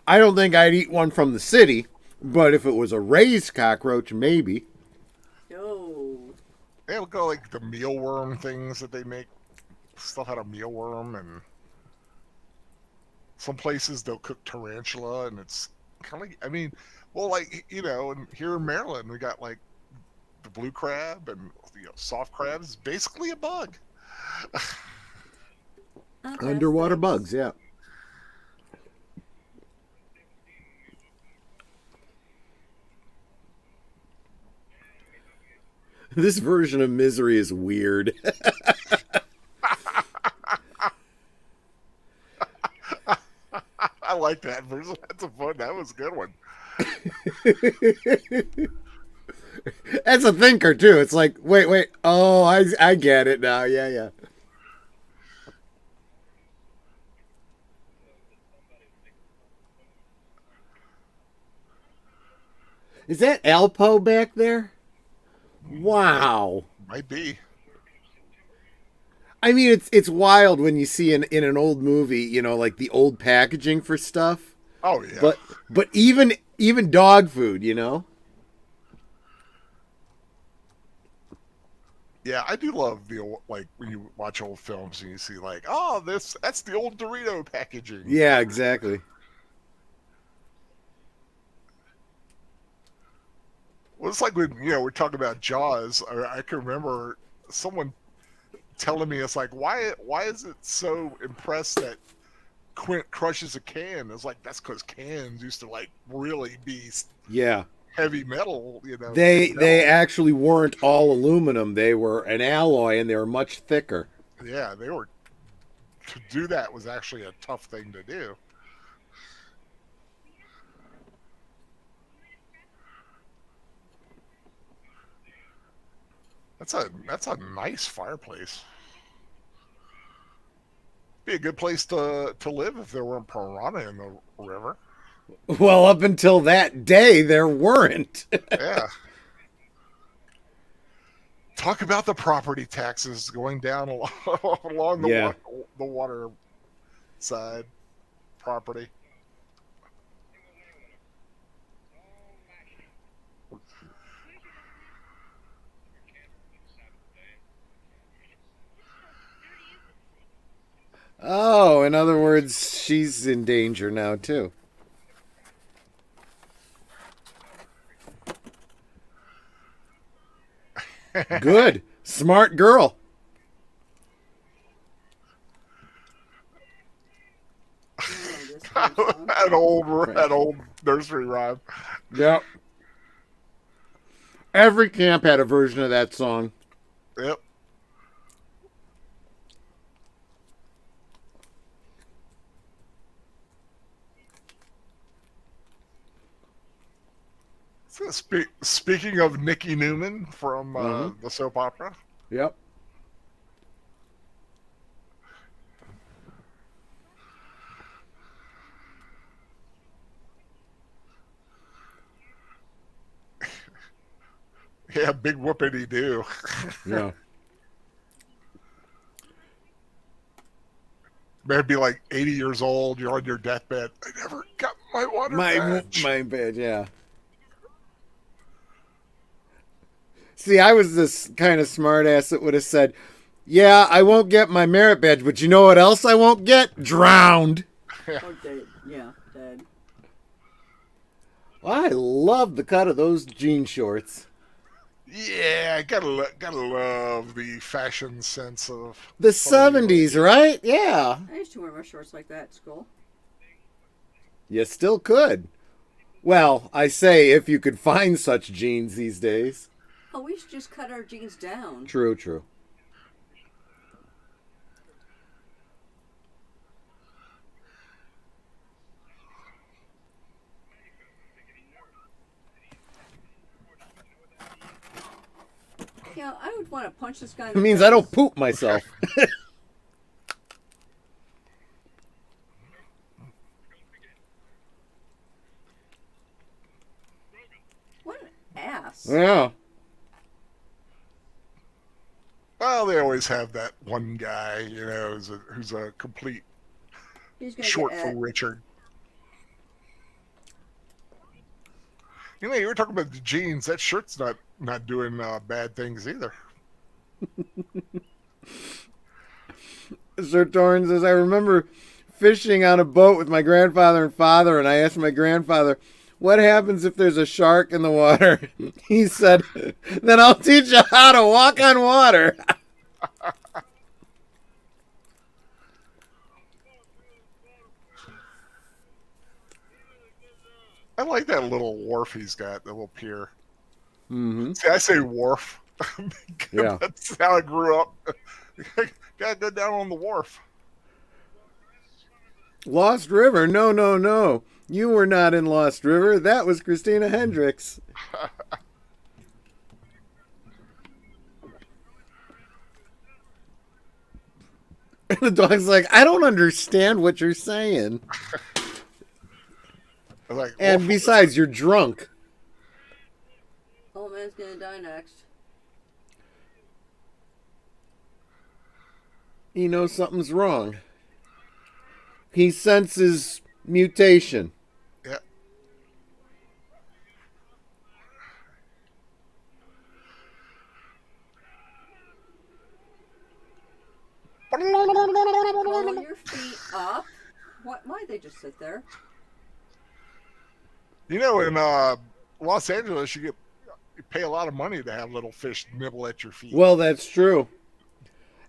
I don't think I'd eat one from the city, but if it was a raised cockroach, maybe. Oh. Yeah, look at like the mealworm things that they make. Stuff out of mealworm, and some places they'll cook tarantula, and it's kind of like, I mean, well, like, you know, and here in Maryland we got like the blue crab and soft crab is basically a bug. Okay, Underwater thanks. bugs, yeah. This version of misery is weird. I like that version. That's a fun. That was a good one. That's a thinker too. It's like, wait. Oh, I get it now. Yeah. Is that Alpo back there? Wow. Might be. I mean, it's wild when you see in an old movie, you know, like the old packaging for stuff. Oh yeah. But even dog food, you know. Yeah, I do love the old, like when you watch old films and you see like, oh, that's the old Dorito packaging. Yeah, exactly. Well, it's like when we're talking about Jaws. I can remember someone telling me, it's like, why is it so impressed that Quint crushes a can? It's like, that's because cans used to like really be Yeah. heavy metal. They actually weren't all aluminum. They were an alloy, and they were much thicker. Yeah, they were. To do that was actually a tough thing to do. That's a nice fireplace. Be a good place to live if there weren't piranha in the river. Well, up until that day, there weren't. Yeah. Talk about the property taxes going down along the water side property. Oh, in other words, she's in danger now, too. Good. Smart girl. that old nursery rhyme. Yep. Every camp had a version of that song. Yep. So speaking of Nikki Newman from the soap opera. Yep. Yeah, big whoopity do. Yeah. Maybe be like 80 years old, you're on your deathbed. I never got my water badge. My bad, yeah. See, I was this kind of smartass that would have said, Yeah, I won't get my merit badge, but you know what else I won't get? Drowned. Or dead. Yeah, dead. I love the cut of those jean shorts. Yeah, gotta love the fashion sense of The Tony 70s, Lee. right? Yeah. I used to wear my shorts like that at school. You still could. Well, I say if you could find such jeans these days. Oh, we should just cut our jeans down. True, true. Yeah, I would want to punch this guy in It the means face. I don't poop myself. What an ass. Yeah. Well, they always have that one guy, who's a complete He's gonna short get for Richard. You were talking about the jeans. That shirt's not doing bad things either. Sir Torrance says, I remember fishing on a boat with my grandfather and father, and I asked my grandfather, what happens if there's a shark in the water? He said, then I'll teach you how to walk on water. I like that little wharf he's got, the little pier. Mm-hmm. See, I say wharf. Yeah. That's how I grew up. Gotta go down on the wharf. Lost River? No, no, no. You were not in Lost River. That was Christina Hendricks. And the dog's like, I don't understand what you're saying. Like, And besides, you're drunk. Old man's gonna die next. He knows something's wrong. He senses mutation. yeah. Pull your feet up. Why'd they just sit there? In Los Angeles, you pay a lot of money to have little fish nibble at your feet. Well, that's true.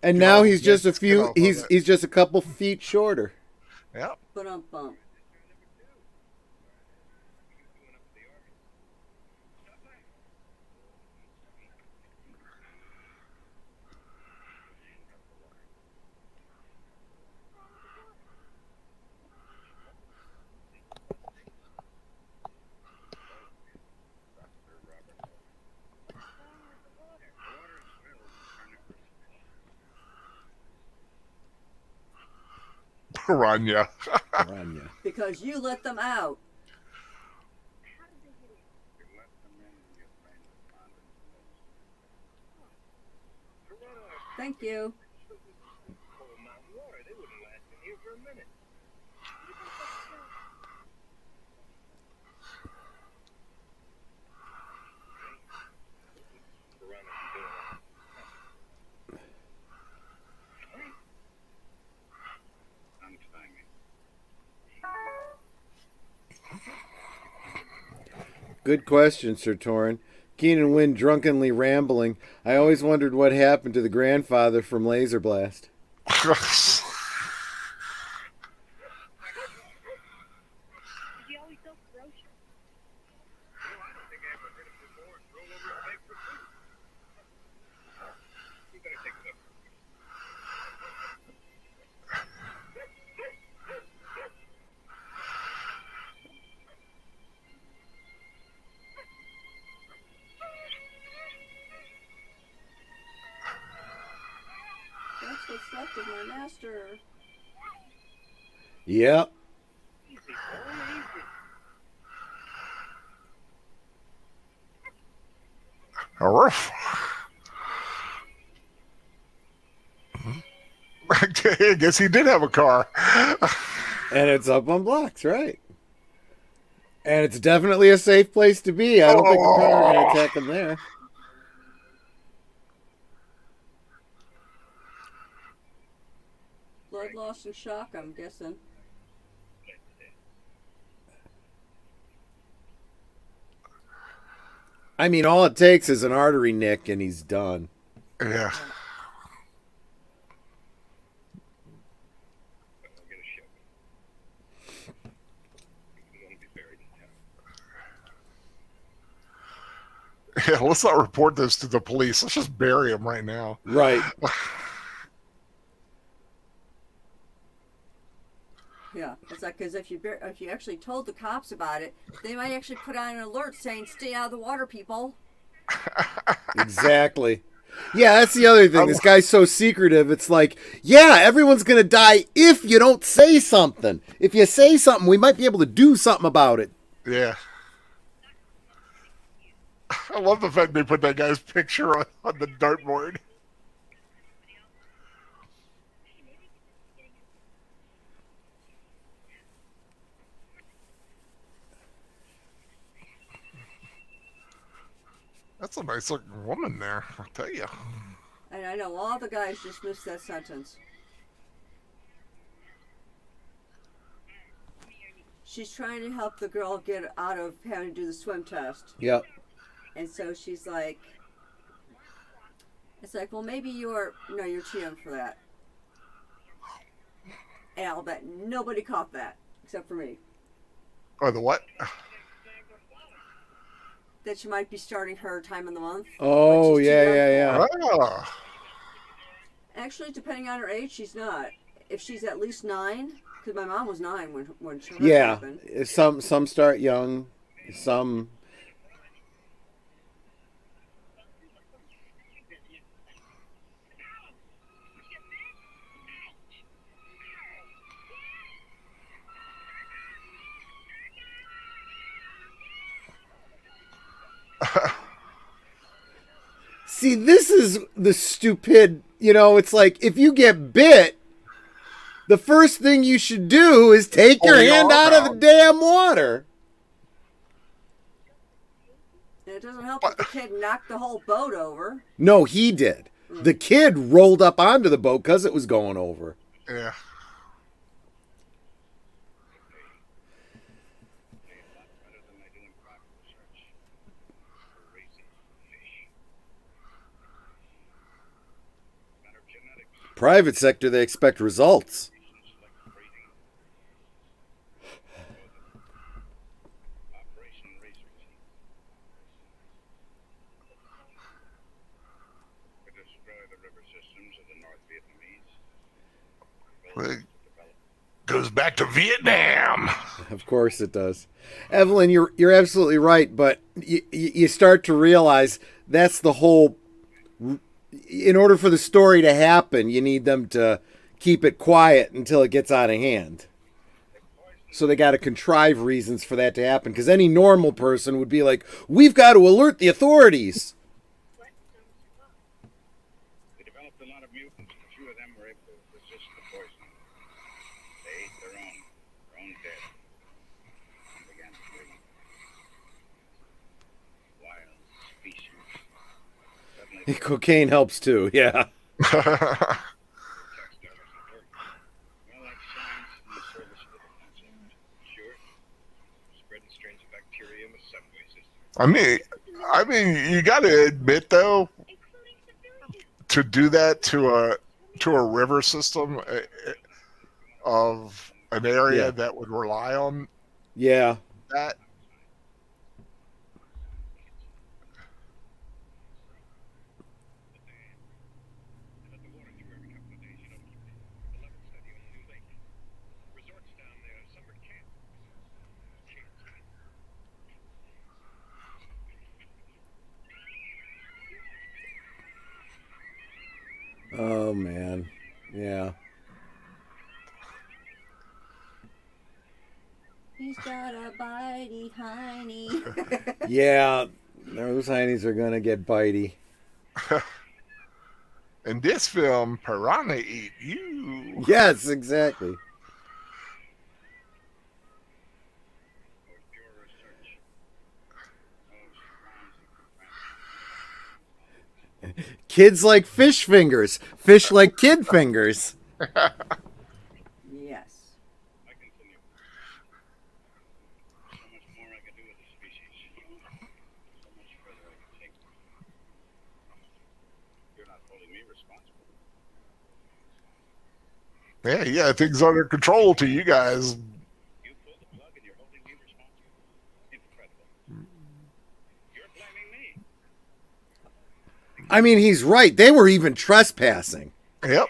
And now he's just a get few. off of He's it. he's just a couple feet shorter. Yeah. But bump. Piranha. Piranha. Because you let them out. Thank you. Good question, Sir Torrin. Keenan Wynn drunkenly rambling. I always wondered what happened to the grandfather from Laser Blast. That's what's left of my master. Yep. Arf. I guess he did have a car. And it's up on blocks, right? And it's definitely a safe place to be. I don't think the car are going to attack him there. blood loss and shock, I'm guessing. I mean, all it takes is an artery nick and he's done. Yeah. Yeah, let's not report this to the police. Let's just bury him right now. Right. Yeah, it's like because if you actually told the cops about it, they might actually put on an alert saying "Stay out of the water, people." Exactly. Yeah, that's the other thing. This guy's so secretive. It's like, yeah, everyone's going to die if you don't say something. If you say something, we might be able to do something about it. Yeah. I love the fact they put that guy's picture on the dartboard. That's a nice looking woman there, I'll tell you. And I know all the guys just missed that sentence. She's trying to help the girl get out of having to do the swim test. Yep. And so she's like, it's like, well, maybe you're too young for that. And I'll bet nobody caught that except for me. Oh, the what? That she might be starting her time in the month. Oh, yeah. Oh. Actually, depending on her age, she's not. If she's at least 9, because my mom was 9 when she happened. Some start young, some. See, this is the stupid, it's like if you get bit, the first thing you should do is take your hand out of the damn water. And it doesn't help that the kid knocked the whole boat over. No, he did. The kid rolled up onto the boat because it was going over. Yeah. Private sector, they expect results. It goes back to Vietnam. Of course it does. Evelyn, you're absolutely right, but you start to realize that's the whole. In order for the story to happen, you need them to keep it quiet until it gets out of hand. So they got to contrive reasons for that to happen, because any normal person would be like, "We've got to alert the authorities." They developed a lot of mutants. A few of them were able to resist the poison. They ate their own dead, and began to breed wild species. Suddenly, Cocaine helps too, yeah. well, like science in the service of the concept. Sure, spreading strains of bacteria in the subway system. I mean, you got to admit though, to do that to a river system of an area that would rely on Yeah. that. Oh, man. Yeah. He's got a bitey hiney. Yeah, those heinies are going to get bitey. In this film, piranha eat you. Yes, exactly. Oh, Kids like fish fingers. Fish like kid fingers. Yeah, yeah, things under control to you guys. You pulled the plug and you're holding me responsible. Incredible. You're blaming me. I mean, he's right. They were even trespassing. Yep.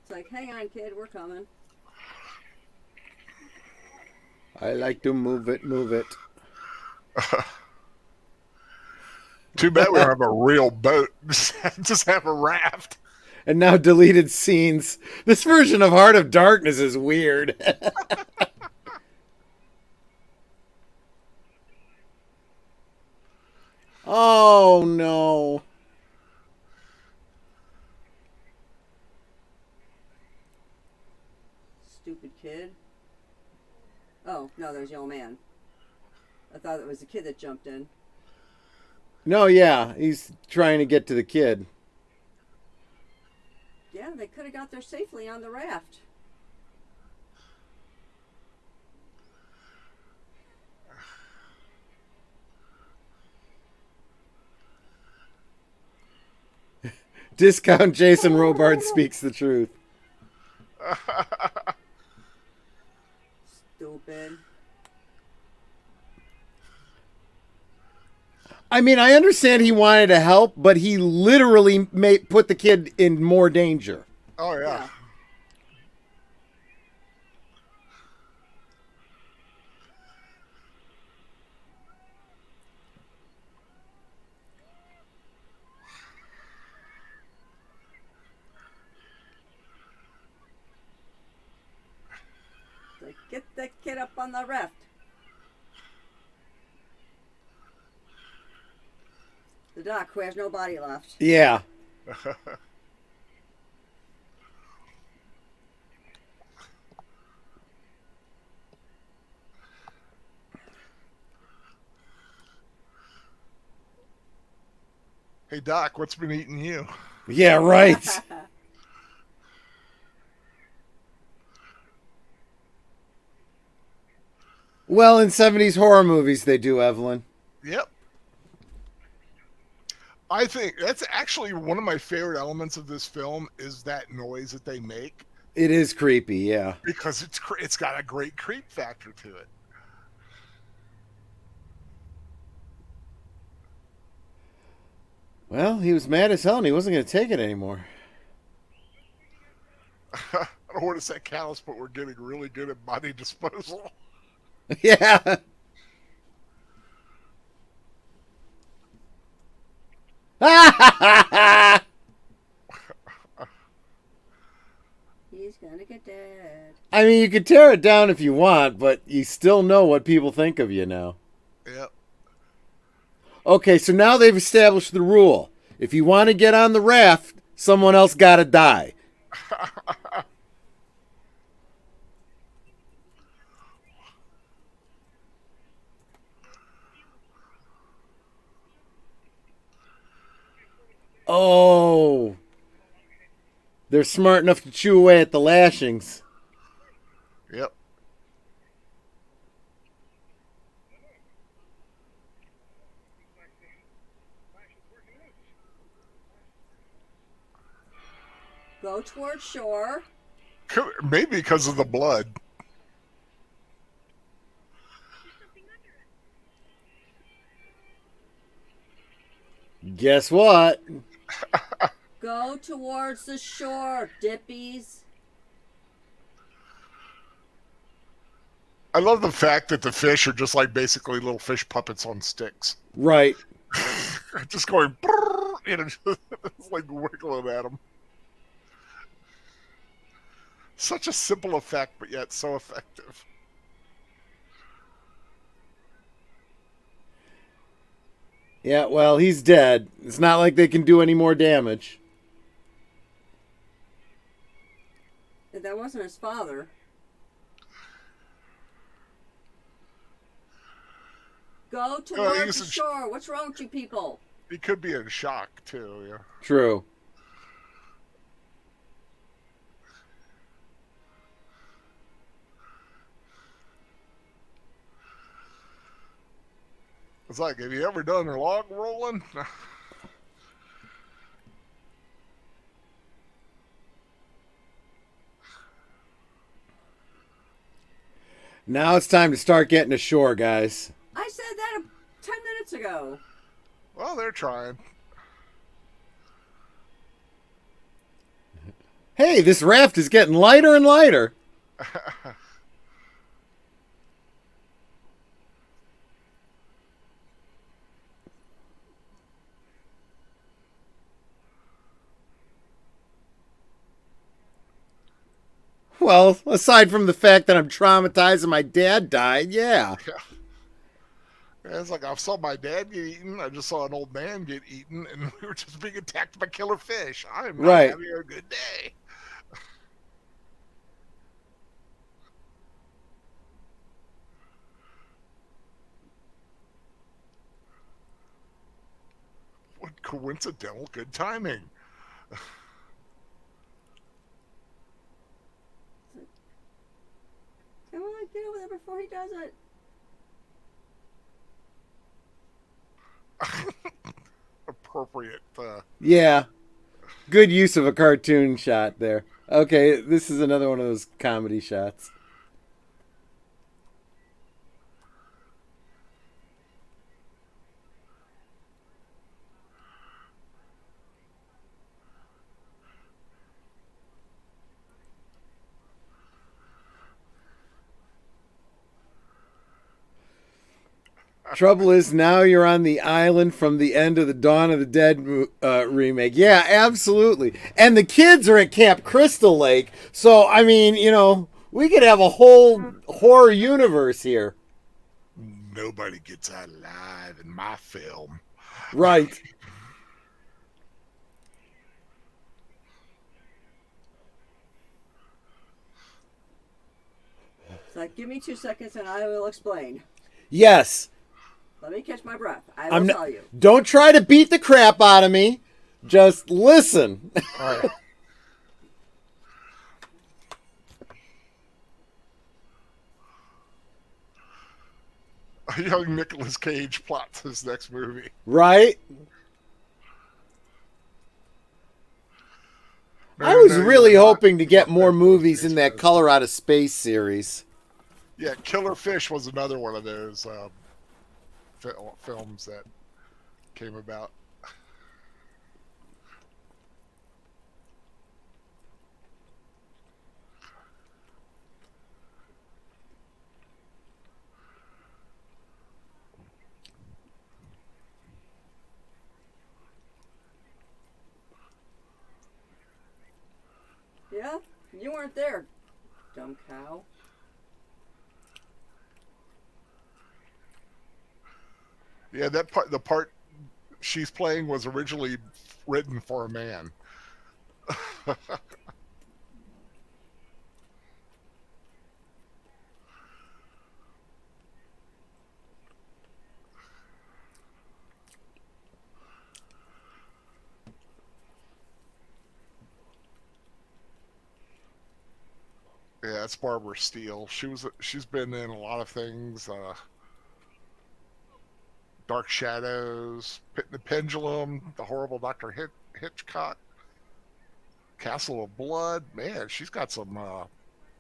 It's like, hang on, kid, we're coming. I like to move it, move it. Too bad we don't have a real boat. Just have a raft. And now deleted scenes. This version of Heart of Darkness is weird. Oh, no. Stupid kid. Oh, no, there's the old man. I thought it was the kid that jumped in. No, yeah. He's trying to get to the kid. Yeah, they could have got there safely on the raft. Discount Jason Robard speaks the truth. Stupid. I mean, I understand he wanted to help, but he literally put the kid in more danger. Oh, yeah. Yeah. Like, get the kid up on the raft. The doc, who has no body left. Yeah. Hey, Doc, what's been eating you? Yeah, right. Well, in 70s horror movies, they do, Evelyn. Yep. I think that's actually one of my favorite elements of this film is that noise that they make It is creepy, yeah. because it's got a great creep factor to it. Well, he was mad as hell and he wasn't going to take it anymore. I don't want to say callous, but we're getting really good at body disposal. Yeah. He's gonna get dead. I mean, you could tear it down if you want, but you still know what people think of you now. Yep. Okay, so now they've established the rule. If you want to get on the raft, someone else got to die. Oh. They're smart enough to chew away at the lashings. Yep. Go towards shore. Maybe because of the blood. Guess what? Go towards the shore, dippies. I love the fact that the fish are just like basically little fish puppets on sticks. Right. Just going, brrr, you know, it's like wiggling at them. Such a simple effect, but yet so effective. Yeah, well, he's dead. It's not like they can do any more damage. That wasn't his father. Go towards the shore. What's wrong with you people? He could be in shock, too, yeah. True. It's like, have you ever done a log rolling? Now it's time to start getting ashore, guys. I said that 10 minutes ago. Well, they're trying. Hey, this raft is getting lighter and lighter. Well, aside from the fact that I'm traumatized and my dad died, yeah. It's like I saw my dad get eaten. I just saw an old man get eaten, and we were just being attacked by killer fish. I am not Right. having a good day. What coincidental good timing. Come on, get over there before he does it. Appropriate. Yeah. Good use of a cartoon shot there. Okay, this is another one of those comedy shots. Trouble is, now you're on the island from the end of the Dawn of the Dead remake. Yeah, absolutely. And the kids are at Camp Crystal Lake. So, I mean, you know, we could have a whole horror universe here. Nobody gets out alive in my film. Right. It's like, give me 2 seconds and I will explain. Yes. Let me catch my breath. I will tell you. Don't try to beat the crap out of me. Just listen. All right. A young Nicolas Cage plots his next movie. Right? No, I was no, really you're not. hoping to get more movies in that Color Out of Space series. Yeah, Killer Fish was another one of those films that came about. Yeah? You weren't there, dumb cow. Yeah, the part she's playing was originally written for a man. Yeah, that's Barbara Steele. She's been in a lot of things. Dark Shadows, Pit and the Pendulum, The Horrible Dr. Hitchcock, Castle of Blood. Man, she's got some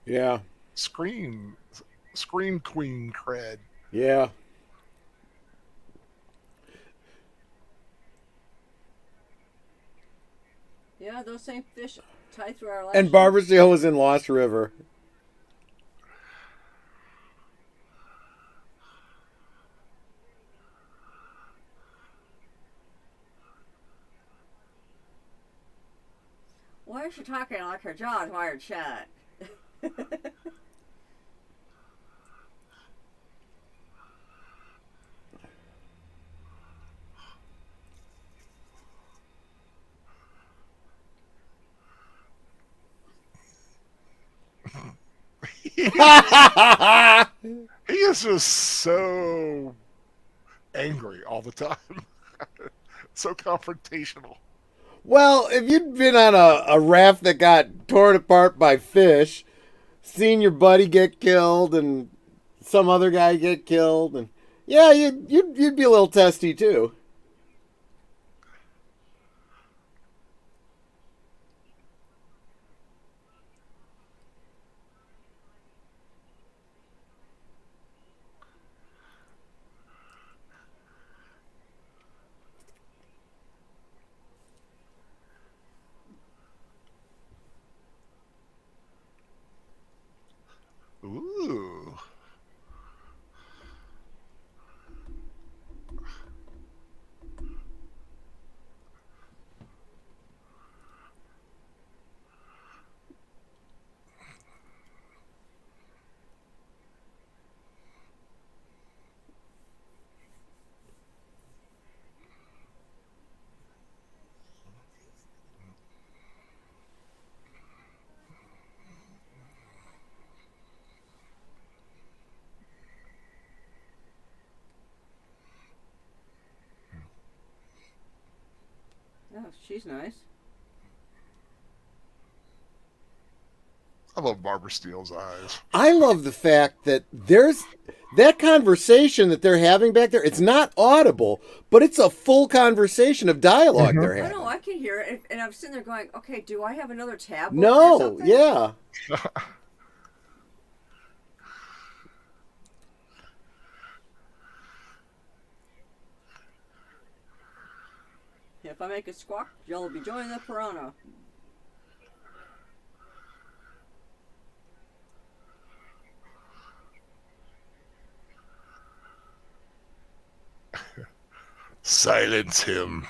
Yeah. scream queen cred. Yeah. Yeah, those same fish tie through our And Barbara Steele was in Lost River. Why is she talking like her jaw's wired shut? He is just so angry all the time. So confrontational. Well, if you'd been on a raft that got torn apart by fish, seen your buddy get killed and some other guy get killed, and Yeah, you'd be a little testy too. Ooh. Oh, she's nice. I love Barbara Steele's eyes. I love the fact that there's that conversation that they're having back there. It's not audible, but it's a full conversation of dialog they're I having. know, I can hear it, and I'm sitting there going, okay, do I have another tab? Or No, something? yeah. If I make a squawk, you'll be joining the piranha. Silence him.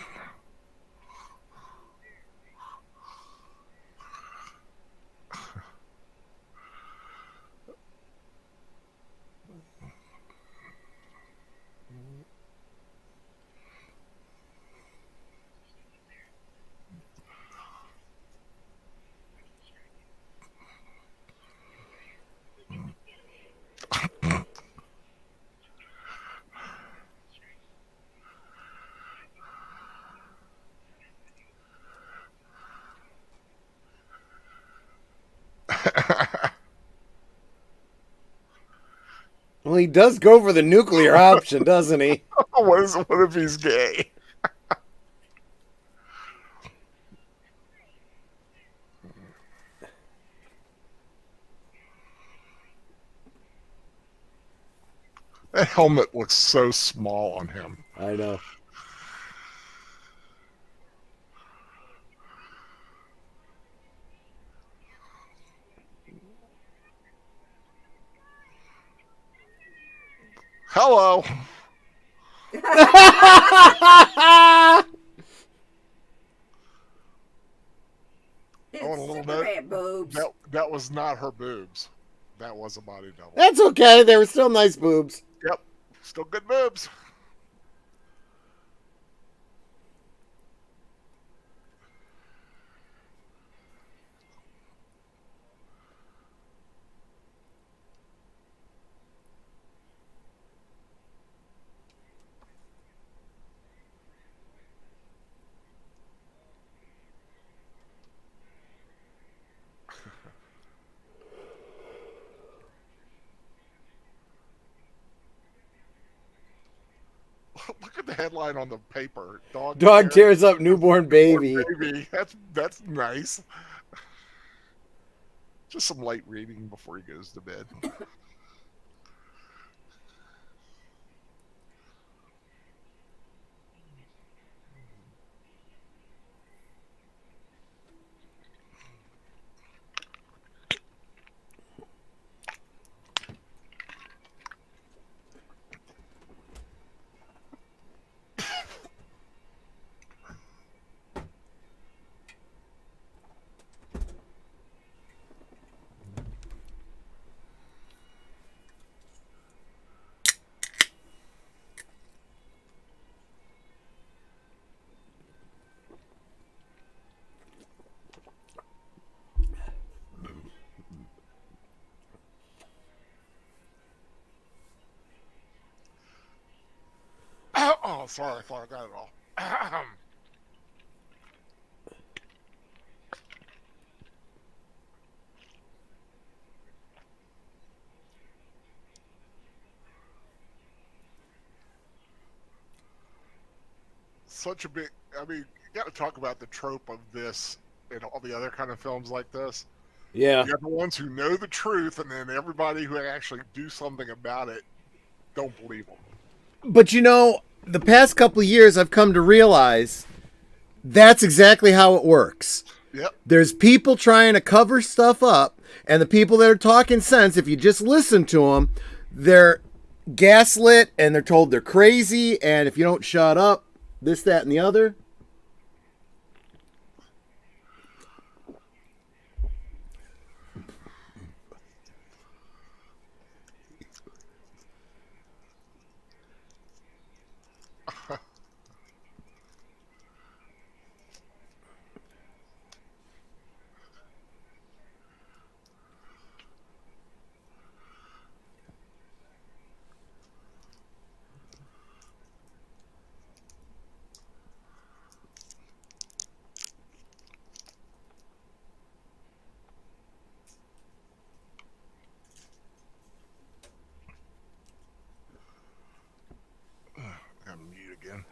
Well, he does go for the nuclear option, doesn't he? What if he's gay? That helmet looks so small on him. I know. Hello. It's want a little super bit. bad boobs. That was not her boobs. That was a body double. That's okay. They were still nice boobs. Yep. Still good boobs. Look at the headline on the paper. Dog tears up newborn baby. Baby. That's nice. Just some light reading before he goes to bed. Oh, sorry. I thought I got it all. such a big. I mean, you got to talk about the trope of this and all the other kind of films like this. Yeah. You have the ones who know the truth, and then everybody who actually do something about it don't believe them. But you know, the past couple of years, I've come to realize that's exactly how it works. Yep. There's people trying to cover stuff up, and the people that are talking sense, if you just listen to them, they're gaslit and they're told they're crazy, and if you don't shut up, this, that, and the other. I'm mute again.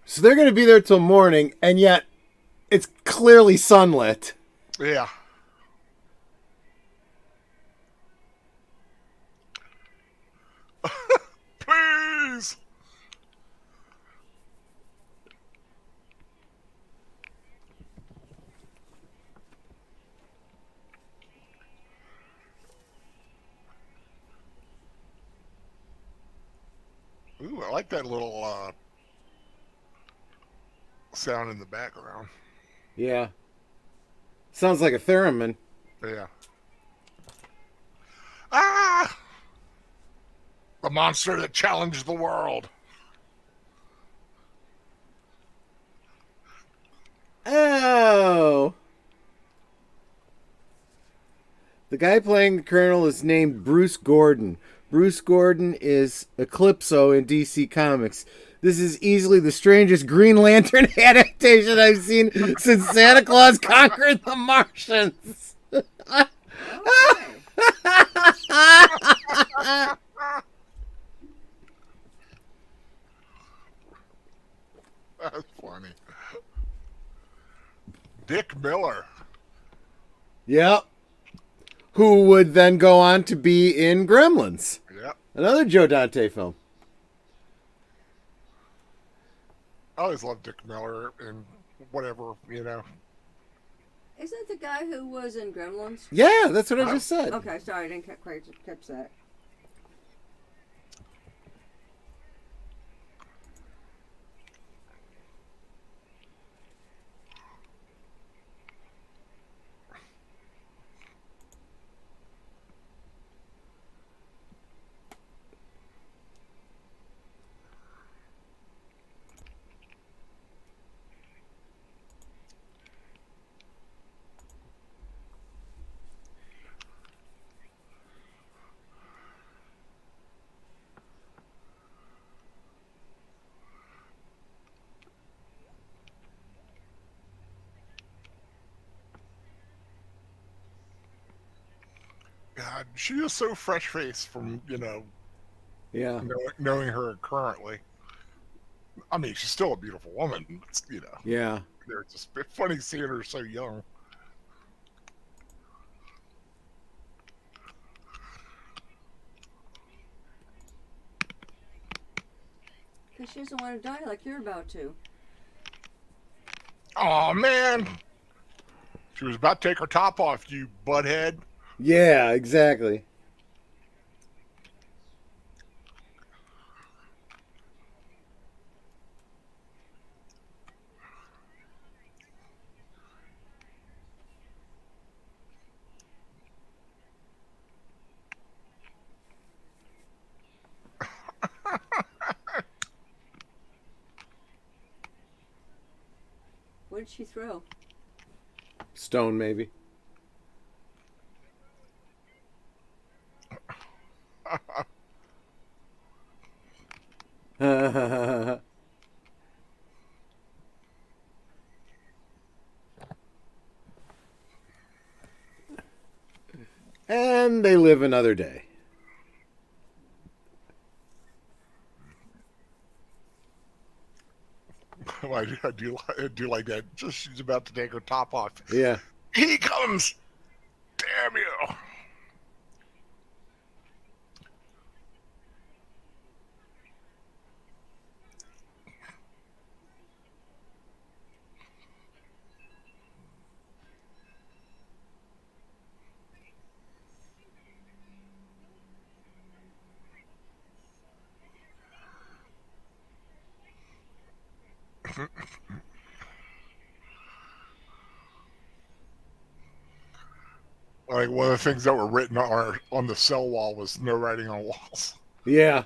So they're going to be there till morning, and yet it's clearly sunlit. Yeah. Please. Ooh, I like that little sound in the background. Yeah. Sounds like a theremin. Yeah. Ah! The monster that challenged the world. Oh. The guy playing the Colonel is named Bruce Gordon. Bruce Gordon is Eclipso in DC Comics. This is easily the strangest Green Lantern adaptation I've seen since Santa Claus conquered the Martians. Okay. That's funny. Dick Miller. Yep. Who would then go on to be in Gremlins, Yep. another Joe Dante film. I always loved Dick Miller and whatever, you know. Isn't that the guy who was in Gremlins? Yeah, that's what I just said. Okay, sorry, I didn't quite catch that. God, she is so fresh faced from, you know, Yeah. knowing her currently. I mean, she's still a beautiful woman. It's, you know, Yeah. it's just funny seeing her so young. Because she doesn't want to die like you're about to. Oh man, she was about to take her top off, you butthead. Yeah, exactly. What did she throw? Stone, maybe. And they live another day. I do like that. Just she's about to take her top off. Yeah. He comes! Damn you! Like one of the things that were written on the cell wall was no writing on walls. Yeah.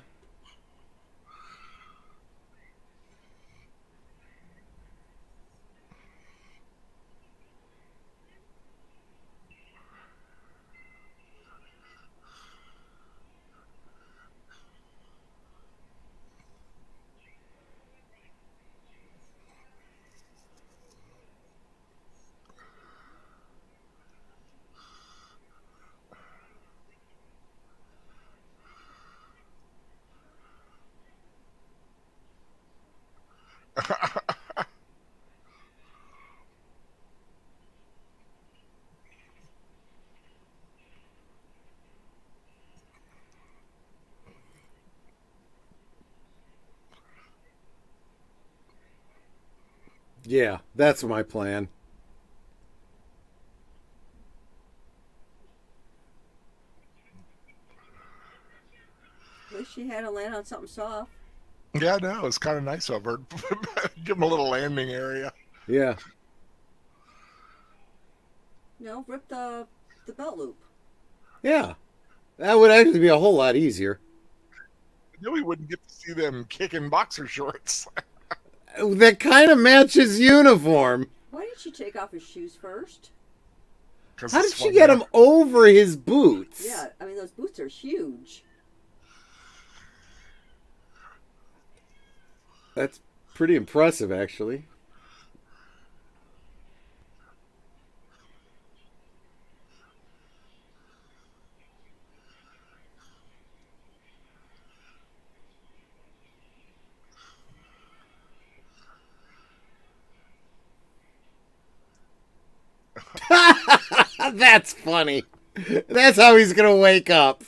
Yeah, that's my plan. At least she had to land on something soft. Yeah, no, it's kind of nice of her. Give him a little landing area. Yeah. Rip the belt loop. Yeah. That would actually be a whole lot easier. Then we wouldn't get to see them kicking boxer shorts. That kind of matches uniform. Why did she take off his shoes first? How did she get him over his boots? Yeah, I mean, those boots are huge. That's pretty impressive, actually. That's funny. That's how he's going to wake up.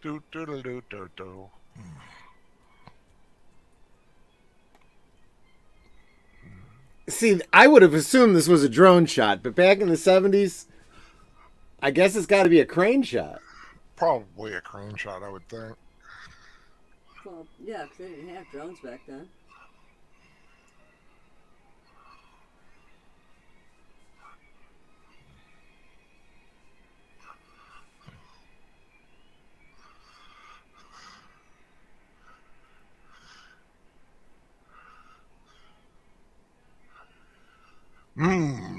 Do do do do do do. See, I would have assumed this was a drone shot, but back in the 70s, I guess it's got to be a crane shot. Probably a crane shot, I would think. Well, yeah, because they didn't have drones back then.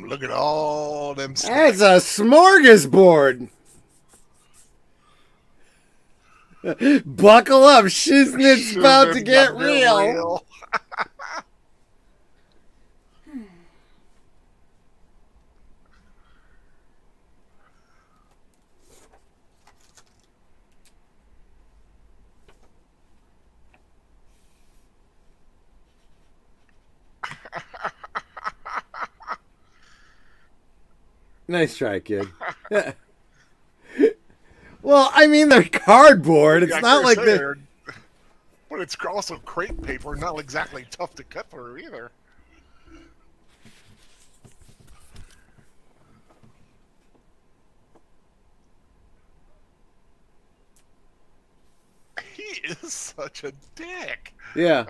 Look at all them That's a smorgasbord. Buckle up, Shiznit's about to get real. Nice try, kid. Well, I mean, they're cardboard. It's not like they're... But it's also crepe paper, not exactly tough to cut through either. He is such a dick. Yeah.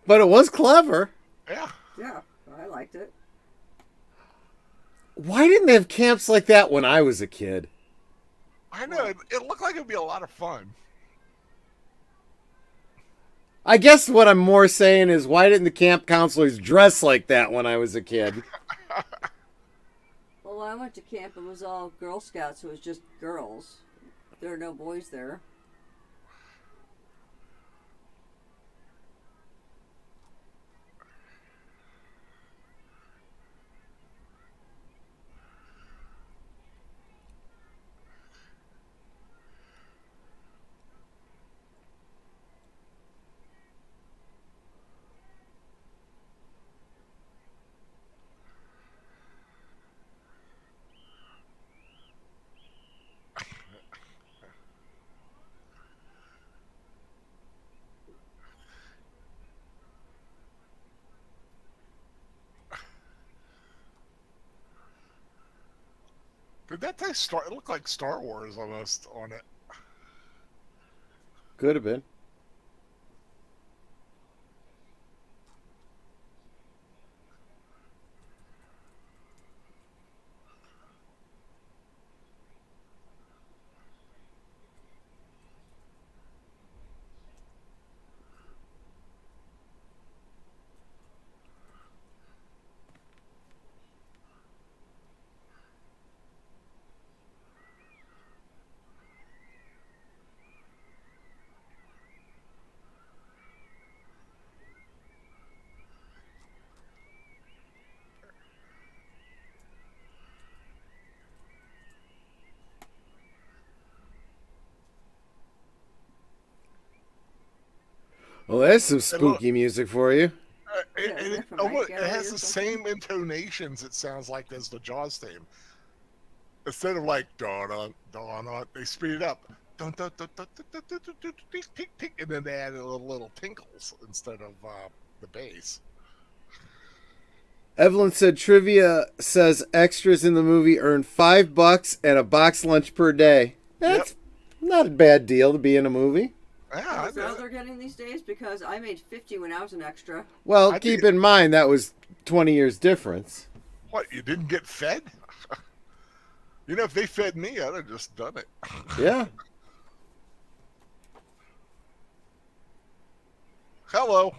But it was clever. Yeah. Yeah, I liked it. Why didn't they have camps like that when I was a kid? I know. It looked like it'd be a lot of fun. I guess what I'm more saying is, why didn't the camp counselors dress like that when I was a kid? Well, I went to camp, it was all Girl Scouts, so it was just girls. There are no boys there. Did that say Star? It looked like Star Wars almost on it. Could have been. Well, there's some spooky music for you. It has the same intonations. It sounds like as the Jaws theme. Instead of like dawn on, they speed it up. Dun, dun, dun, dun, dun, dun, dun, dun, dun, tick, tick, tick, and then they added little tinkles instead of the bass. Evelyn said trivia says extras in the movie earn $5 and a box lunch per day. That's not a bad deal to be in a movie. Yeah, Is that how they're getting these days? Because I made 50 when I was an extra. Well, keep in mind that was 20 years difference. What, you didn't get fed? You know, if they fed me, I'd have just done it. Yeah. Hello.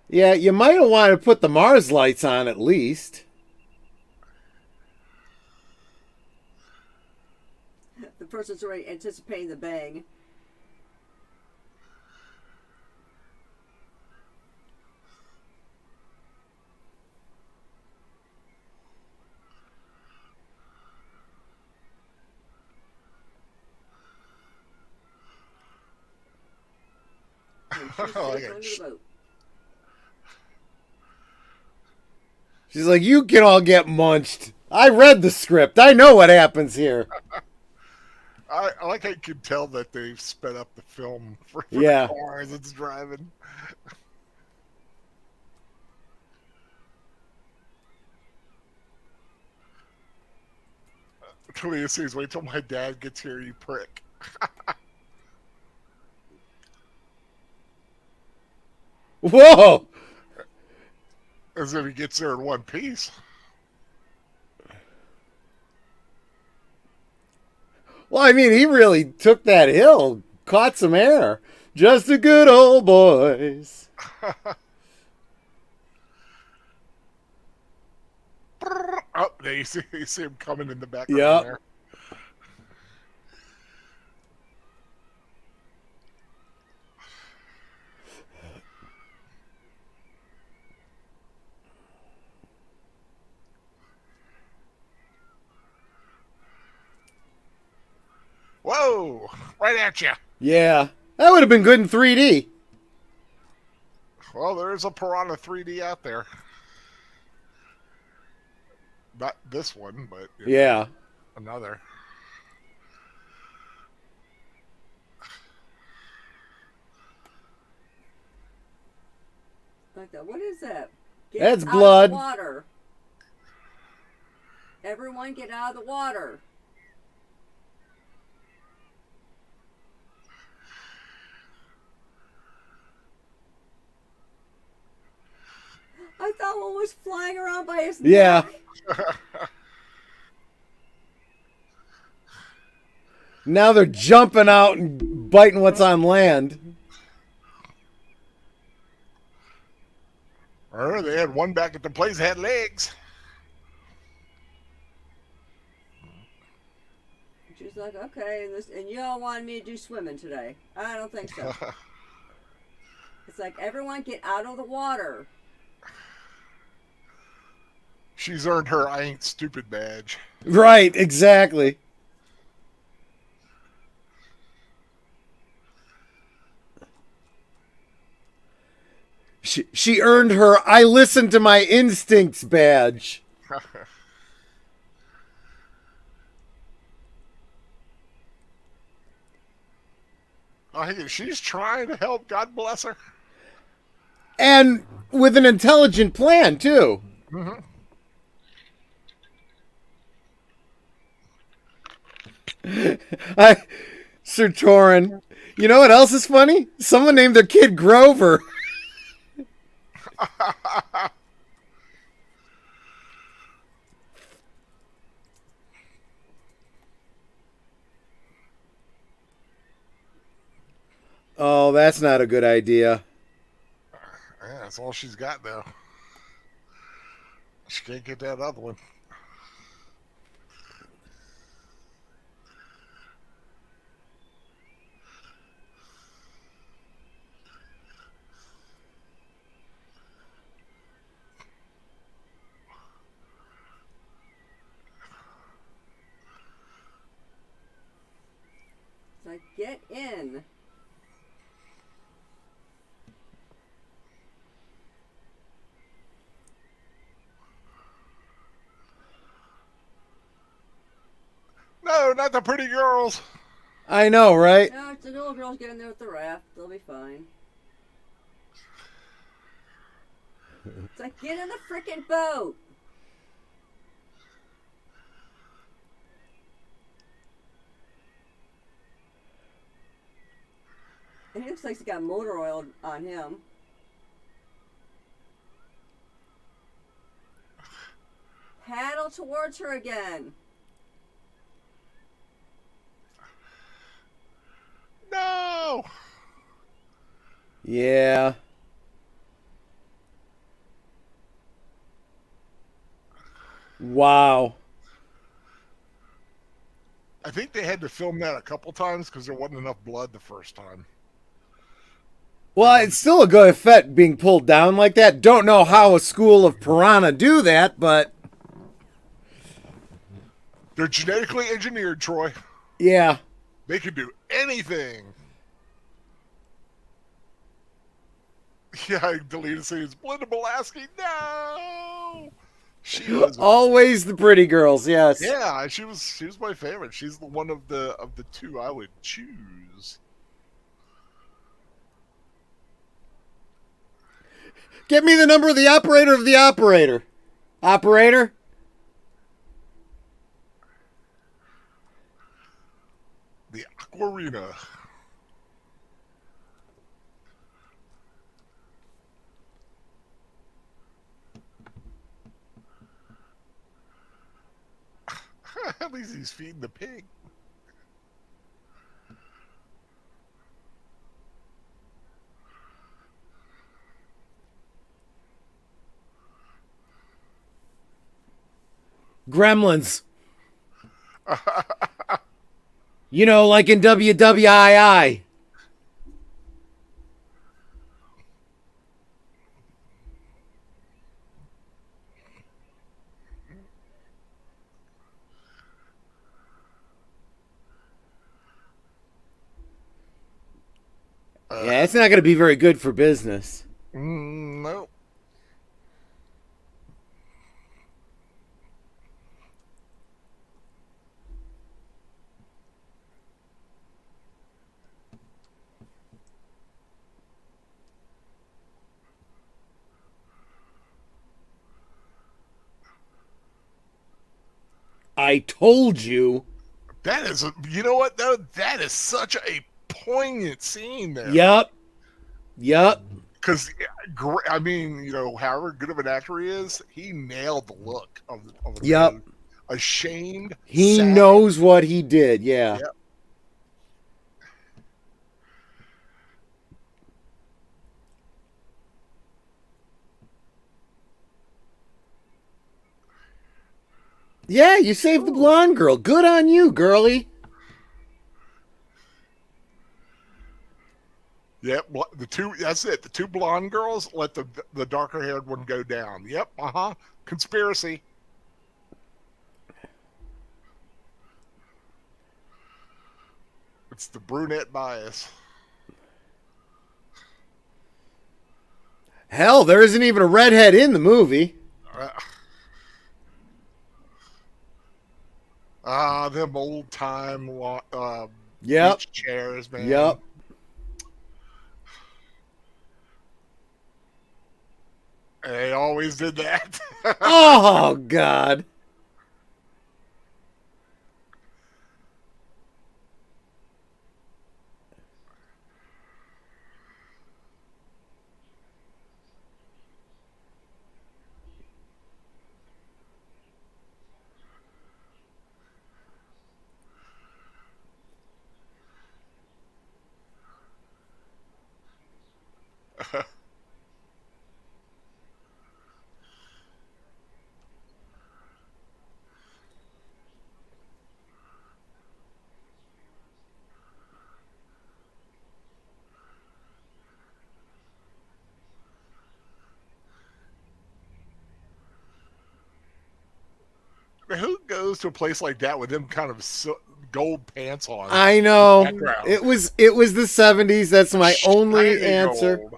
Yeah, you might have wanted to put the Mars lights on at least. The person's already anticipating the bang. She's like, you can all get munched. I read the script. I know what happens here. I like how you can tell that they've sped up the film for the car as it's driving. Clea says, wait till my dad gets here, you prick. Whoa! As if he gets there in one piece. Well, I mean, he really took that hill, caught some air. Just a good old boys. Oh, there you see him coming in the background there. Whoa! Right at you. Yeah. That would have been good in 3D. Well, there's a Piranha 3D out there. Not this one, but another. Like that. What is that? Get That's out blood. Of the water. Everyone get out of the water. I thought one was flying around by his Yeah. neck. Now they're jumping out and biting what's on land. Or they had one back at the place that had legs. She's like, okay, and you all wanted me to do swimming today. I don't think so. It's like, everyone get out of the water. She's earned her I ain't stupid badge. Right, exactly. She earned her I listen to my instincts badge. She's trying to help. God bless her. And with an intelligent plan, too. Mm-hmm. Sir Torin. You know what else is funny? Someone named their kid Grover. Oh, that's not a good idea. Yeah, that's all she's got, though. She can't get that other one. It's like, get in. No, not the pretty girls. I know, right? No, it's the little girls get in there with the raft. They'll be fine. It's like, get in the frickin' boat. And he looks like he's got motor oil on him. Paddle towards her again. No. Yeah. Wow. I think they had to film that a couple times because there wasn't enough blood the first time. Well, it's still a good effect being pulled down like that. Don't know how a school of piranha do that, but They're genetically engineered, Troy. yeah. They can do anything. Yeah, I deleted saying, Belinda Belaski, no! She was Always the pretty girls, yes. yeah, she was my favorite. She's the one of the two I would choose. Get me the number of the operator of the operator. Operator? The Aquarina. At least he's feeding the pig. Gremlins. You know, like in WWII. Yeah, it's not going to be very good for business. No. I told you. That is, you know what, though? That is such a poignant scene there. Yup. because I mean, however good of an actor he is, he nailed the look of a Yep. man ashamed. He sad. knows what he did. Yeah. Yep. Yeah, you saved the blonde girl. Good on you, girlie. Yep, the two. That's it. The two blonde girls let the darker haired one go down. Yep. Conspiracy. It's the brunette bias. Hell, there isn't even a redhead in the movie. Them old time Yep. beach chairs, man. Yep. They always did that. Oh, God. Who goes to a place like that with them kind of gold pants on? I know. Background. It was the 70s. That's my only Shiny answer. gold.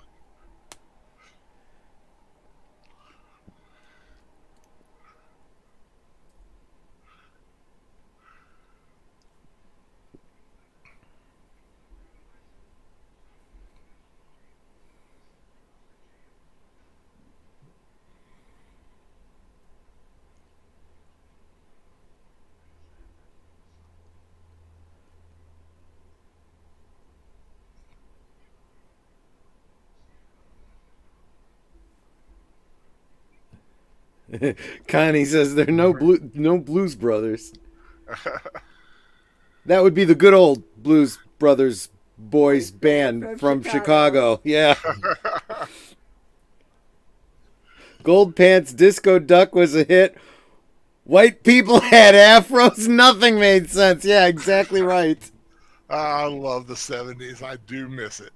Connie says there are no Blues Brothers. That would be the good old Blues Brothers boys band from Chicago. Yeah. Gold Pants Disco Duck was a hit. White people had afros. Nothing made sense. Yeah, exactly right. I love the 70s. I do miss it.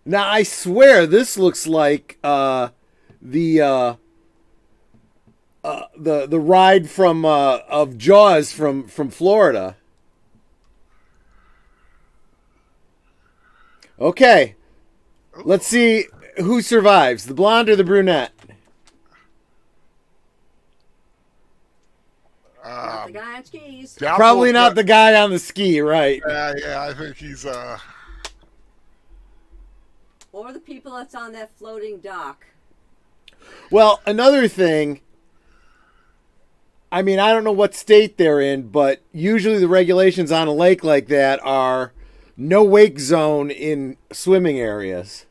Now, I swear this looks like the ride from of Jaws from Florida. Okay, let's see who survives, the blonde or the brunette. Not the guy on skis. Probably not the guy on the ski, right? Yeah, I think he's Or the people that's on that floating dock. Well, another thing, I mean, I don't know what state they're in, but usually the regulations on a lake like that are no wake zone in swimming areas.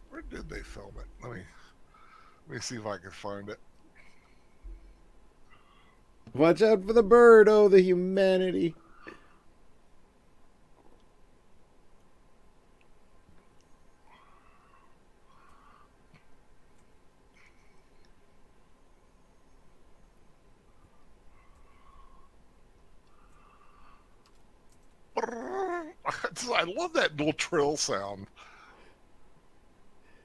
Where did they film it? Let me see if I can find it. Watch out for the bird. Oh, the humanity. I love that little trill sound.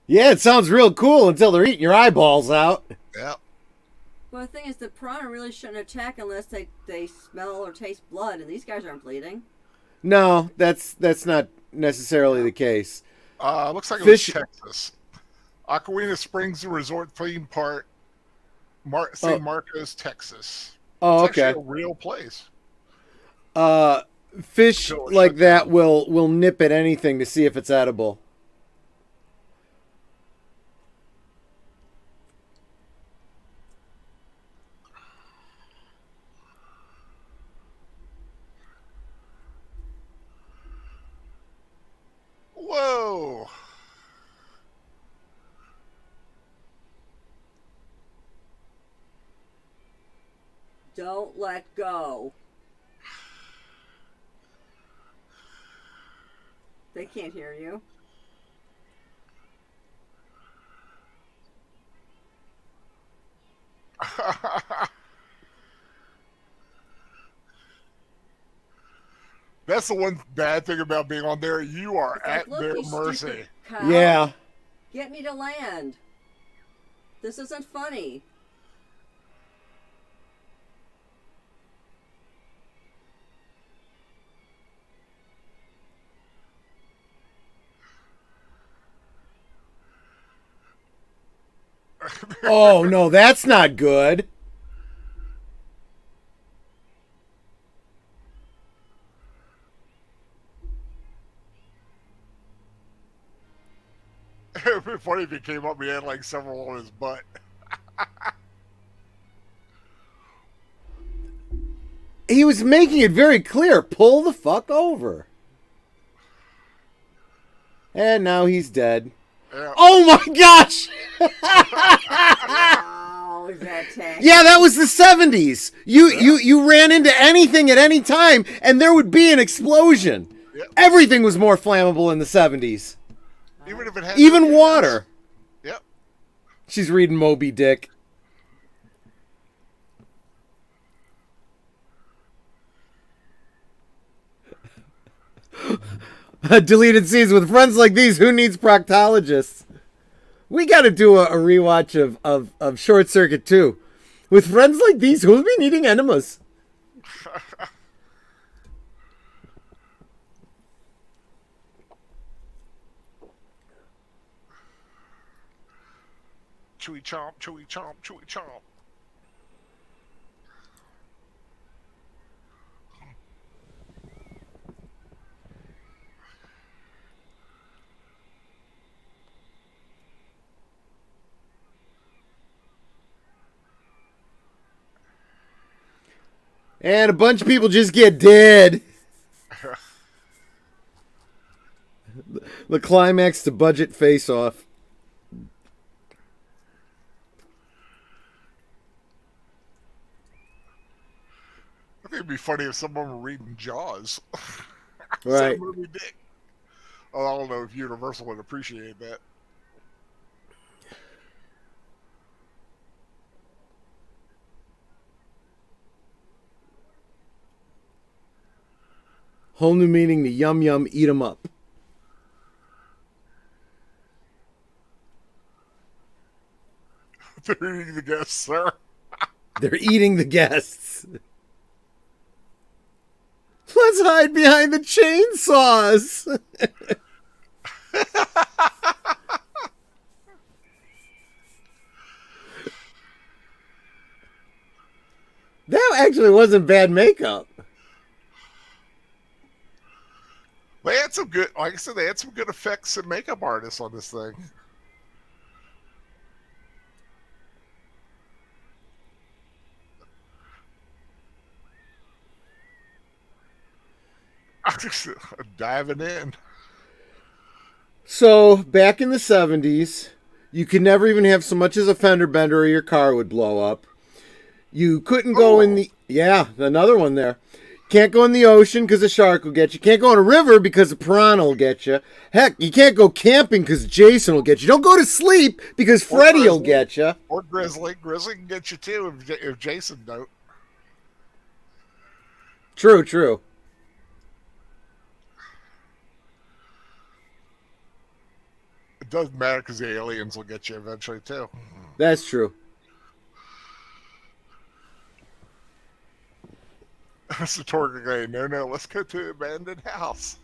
Yeah, it sounds real cool until they're eating your eyeballs out. Yeah. Well, the thing is, the piranha really shouldn't attack unless they smell or taste blood, and these guys aren't bleeding. No, that's not necessarily the case. Looks like it Fish- was Texas. Aquafina Springs Resort Theme Park, San Marcos, Texas. Oh, It's okay. actually a real place. Fish Until it like shuts that down. will nip at anything to see if it's edible. Whoa! Don't let go. They can't hear you. That's the one bad thing about being on there. You are It's like, at look, their you mercy. stupid cow. Yeah. Get me to land. This isn't funny. Oh, no, that's not good. It would be funny if he came up and he had like several on his butt. He was making it very clear. Pull the fuck over. And now he's dead. Yeah. Oh my gosh! Wow, is that tacky? Yeah, that was the 70s. You ran into anything at any time, and there would be an explosion. Yep. Everything was more flammable in the 70s. Even if it had Even water. Yep. She's reading Moby Dick. Deleted scenes with friends like these. Who needs proctologists? We got to do a rewatch of Short Circuit 2. With friends like these, who'll be needing enemas? Chewy chomp, chewy chomp, chewy chomp. And a bunch of people just get dead. The climax to budget face-off. I think it'd be funny if someone were reading Jaws. Right. Moby Dick. Oh, I don't know if Universal would appreciate that. Whole new meaning to yum yum, eat 'em up. They're eating the guests, sir. They're eating the guests. Let's hide behind the chainsaws. That actually wasn't bad makeup. They had some good, like I said, they had some good effects and makeup artists on this thing. Diving in. So, back in the 70s, you could never even have so much as a fender bender or your car would blow up. You couldn't go in the... Yeah, another one there. Can't go in the ocean because a shark will get you. Can't go in a river because a piranha will get you. Heck, you can't go camping because Jason will get you. Don't go to sleep because Freddy will get you. Or Grizzly. Grizzly can get you too if Jason don't. True, true. It doesn't matter because the aliens will get you eventually too. That's true. It's the Torque guy. No, let's go to an abandoned house.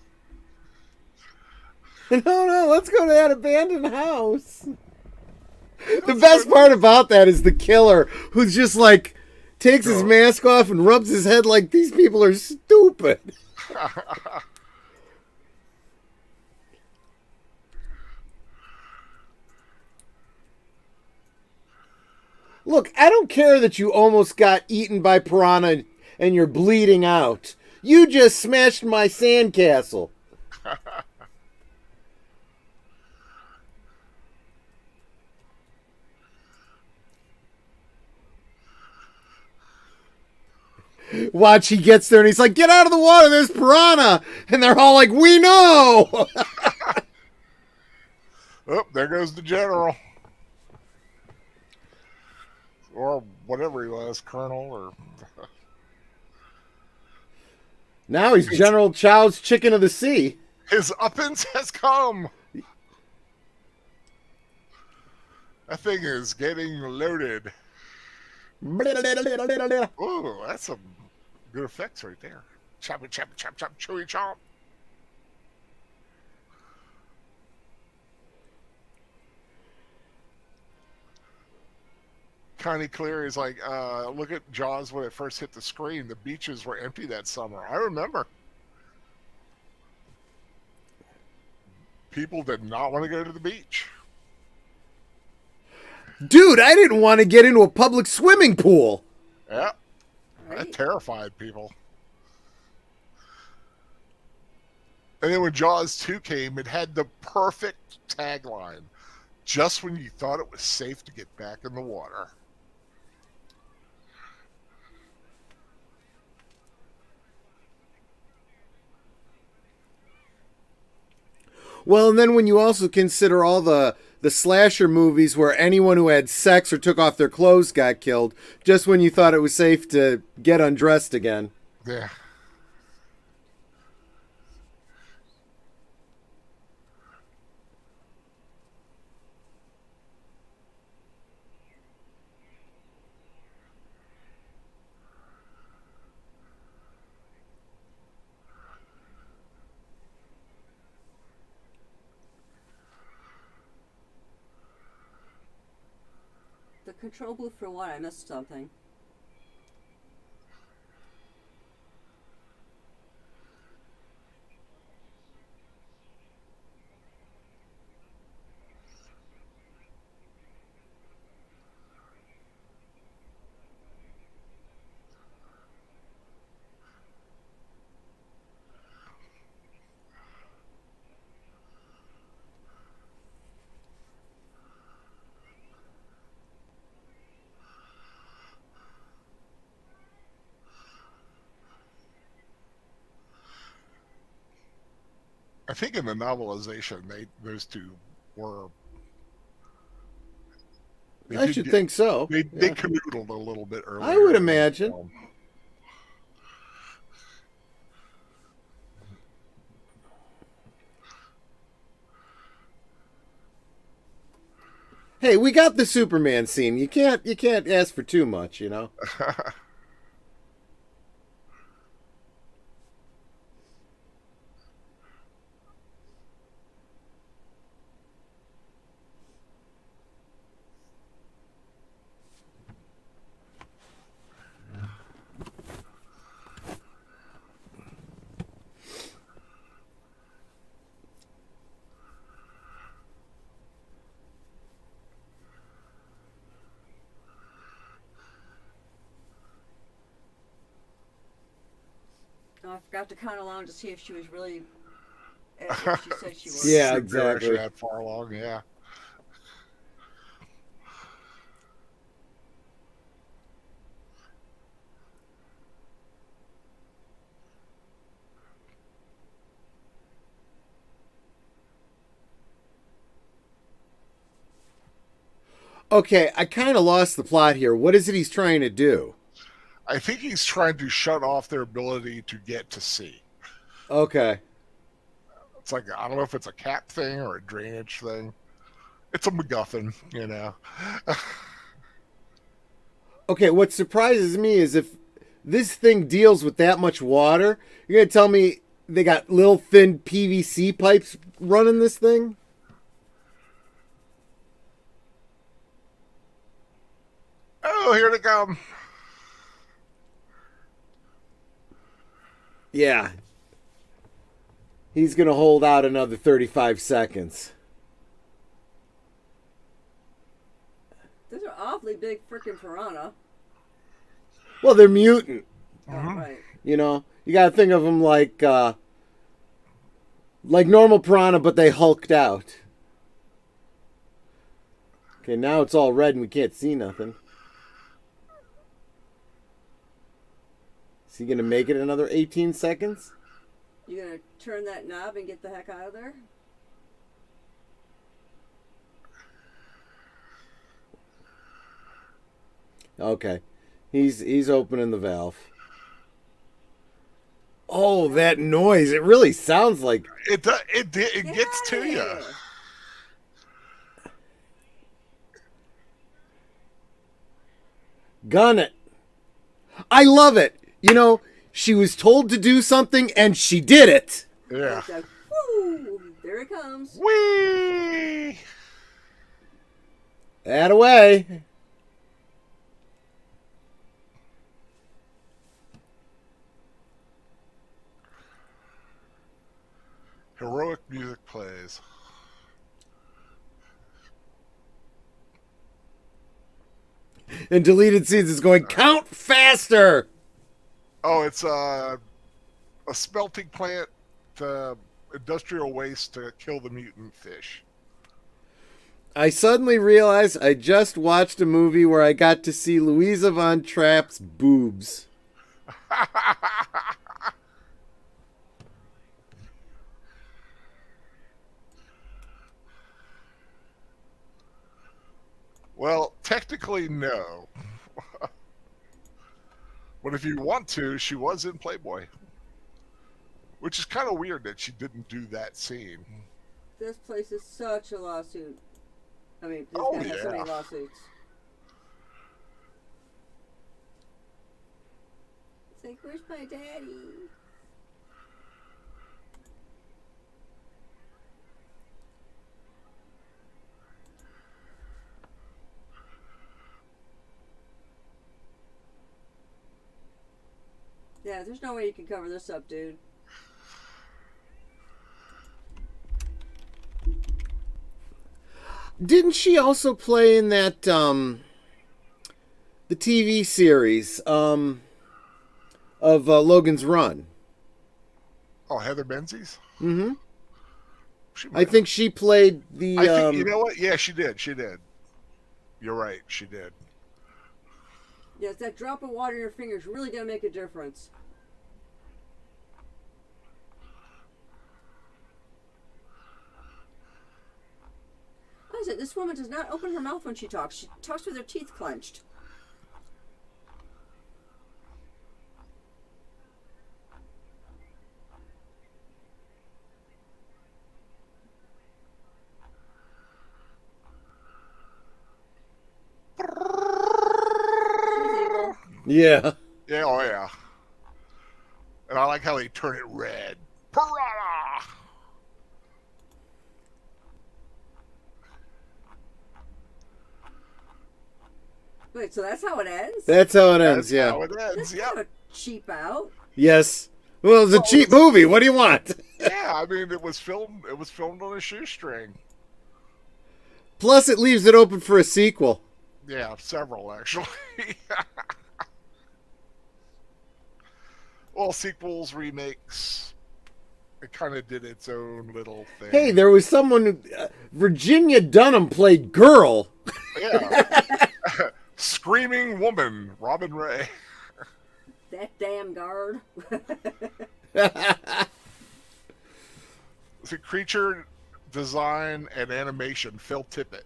No, let's go to that abandoned house. The best part about that is the killer who's just like takes his mask off and rubs his head like these people are stupid. Look, I don't care that you almost got eaten by piranha and you're bleeding out. You just smashed my sandcastle. Watch, he gets there and he's like, "Get out of the water, there's piranha!" And they're all like, "We know!" Oh, there goes the general. Or whatever he was, colonel or... Now he's General Chow's chicken of the sea. His uppance has come. That thing is getting loaded. Oh, that's some good effects right there. Chop it, chop it, chop, chop, chewy chomp. Connie Clear is like, look at Jaws when it first hit the screen. The beaches were empty that summer. I remember. People did not want to go to the beach. Dude, I didn't want to get into a public swimming pool. Yeah. Right? That terrified people. And then when Jaws 2 came, it had the perfect tagline. Just when you thought it was safe to get back in the water. Well, and then when you also consider all the slasher movies where anyone who had sex or took off their clothes got killed, just when you thought it was safe to get undressed again. Yeah. The control booth for what? I missed something. I think in the novelization, those two were... I should think so. They Yeah. canoodled a little bit earlier. I would imagine. Hey, we got the Superman scene. You can't ask for too much, you know. No, I forgot to count along to see if she was really. If she said she was. Yeah, Super exactly. actually that far along, yeah. Okay, I kind of lost the plot here. What is it he's trying to do? I think he's trying to shut off their ability to get to sea. Okay. It's like, I don't know if it's a cap thing or a drainage thing. It's a MacGuffin, you know. Okay, what surprises me is if this thing deals with that much water, you're going to tell me they got little thin PVC pipes running this thing? Oh, here they come. Yeah. He's going to hold out another 35 seconds. Those are awfully big freaking piranha. Well, they're mutant. Oh, right. You know, you got to think of them like normal piranha, but they hulked out. Okay, now it's all red and we can't see nothing. Is he going to make it another 18 seconds? You gonna turn that knob and get the heck out of there? Okay. He's opening the valve. Oh, that noise. It really sounds like... It gets to you. Gun it. I love it. You know, she was told to do something and she did it. Yeah. Like, woo! There it comes. Whee! That away. Heroic music plays. And deleted scenes is going, count faster. Oh, it's a smelting plant, industrial waste to kill the mutant fish. I suddenly realized I just watched a movie where I got to see Louisa Von Trapp's boobs. Well, technically, no. But if you want to, she was in Playboy. Which is kind of weird that she didn't do that scene. This place is such a lawsuit. I mean, this Oh, guy has so yeah. many lawsuits. It's like, where's my daddy? Yeah, there's no way you can cover this up, dude. Didn't she also play in that the TV series of Logan's Run? Oh, Heather Menzies? Mm-hmm. She I think she played the. I think, you know what? Yeah, she did. She did. You're right. She did. Yes, that drop of water in your fingers really gonna make a difference. What is it? This woman does not open her mouth when she talks. She talks with her teeth clenched. She's evil. Yeah. Yeah, oh yeah. And I like how they turn it red. Piranha! Wait, so that's how it ends? That's how it ends, That's yeah. how it ends, That's yep. kind of cheap out. Yes. Well, it's a cheap movie. What do you want? Yeah, I mean, it was filmed on a shoestring. Plus, it leaves it open for a sequel. Yeah, several, actually. Well, sequels, remakes, it kind of did its own little thing. Hey, there was someone who, Virginia Dunham played Girl. Yeah. Screaming Woman, Robin Ray. That damn guard. The creature design and animation, Phil Tippett.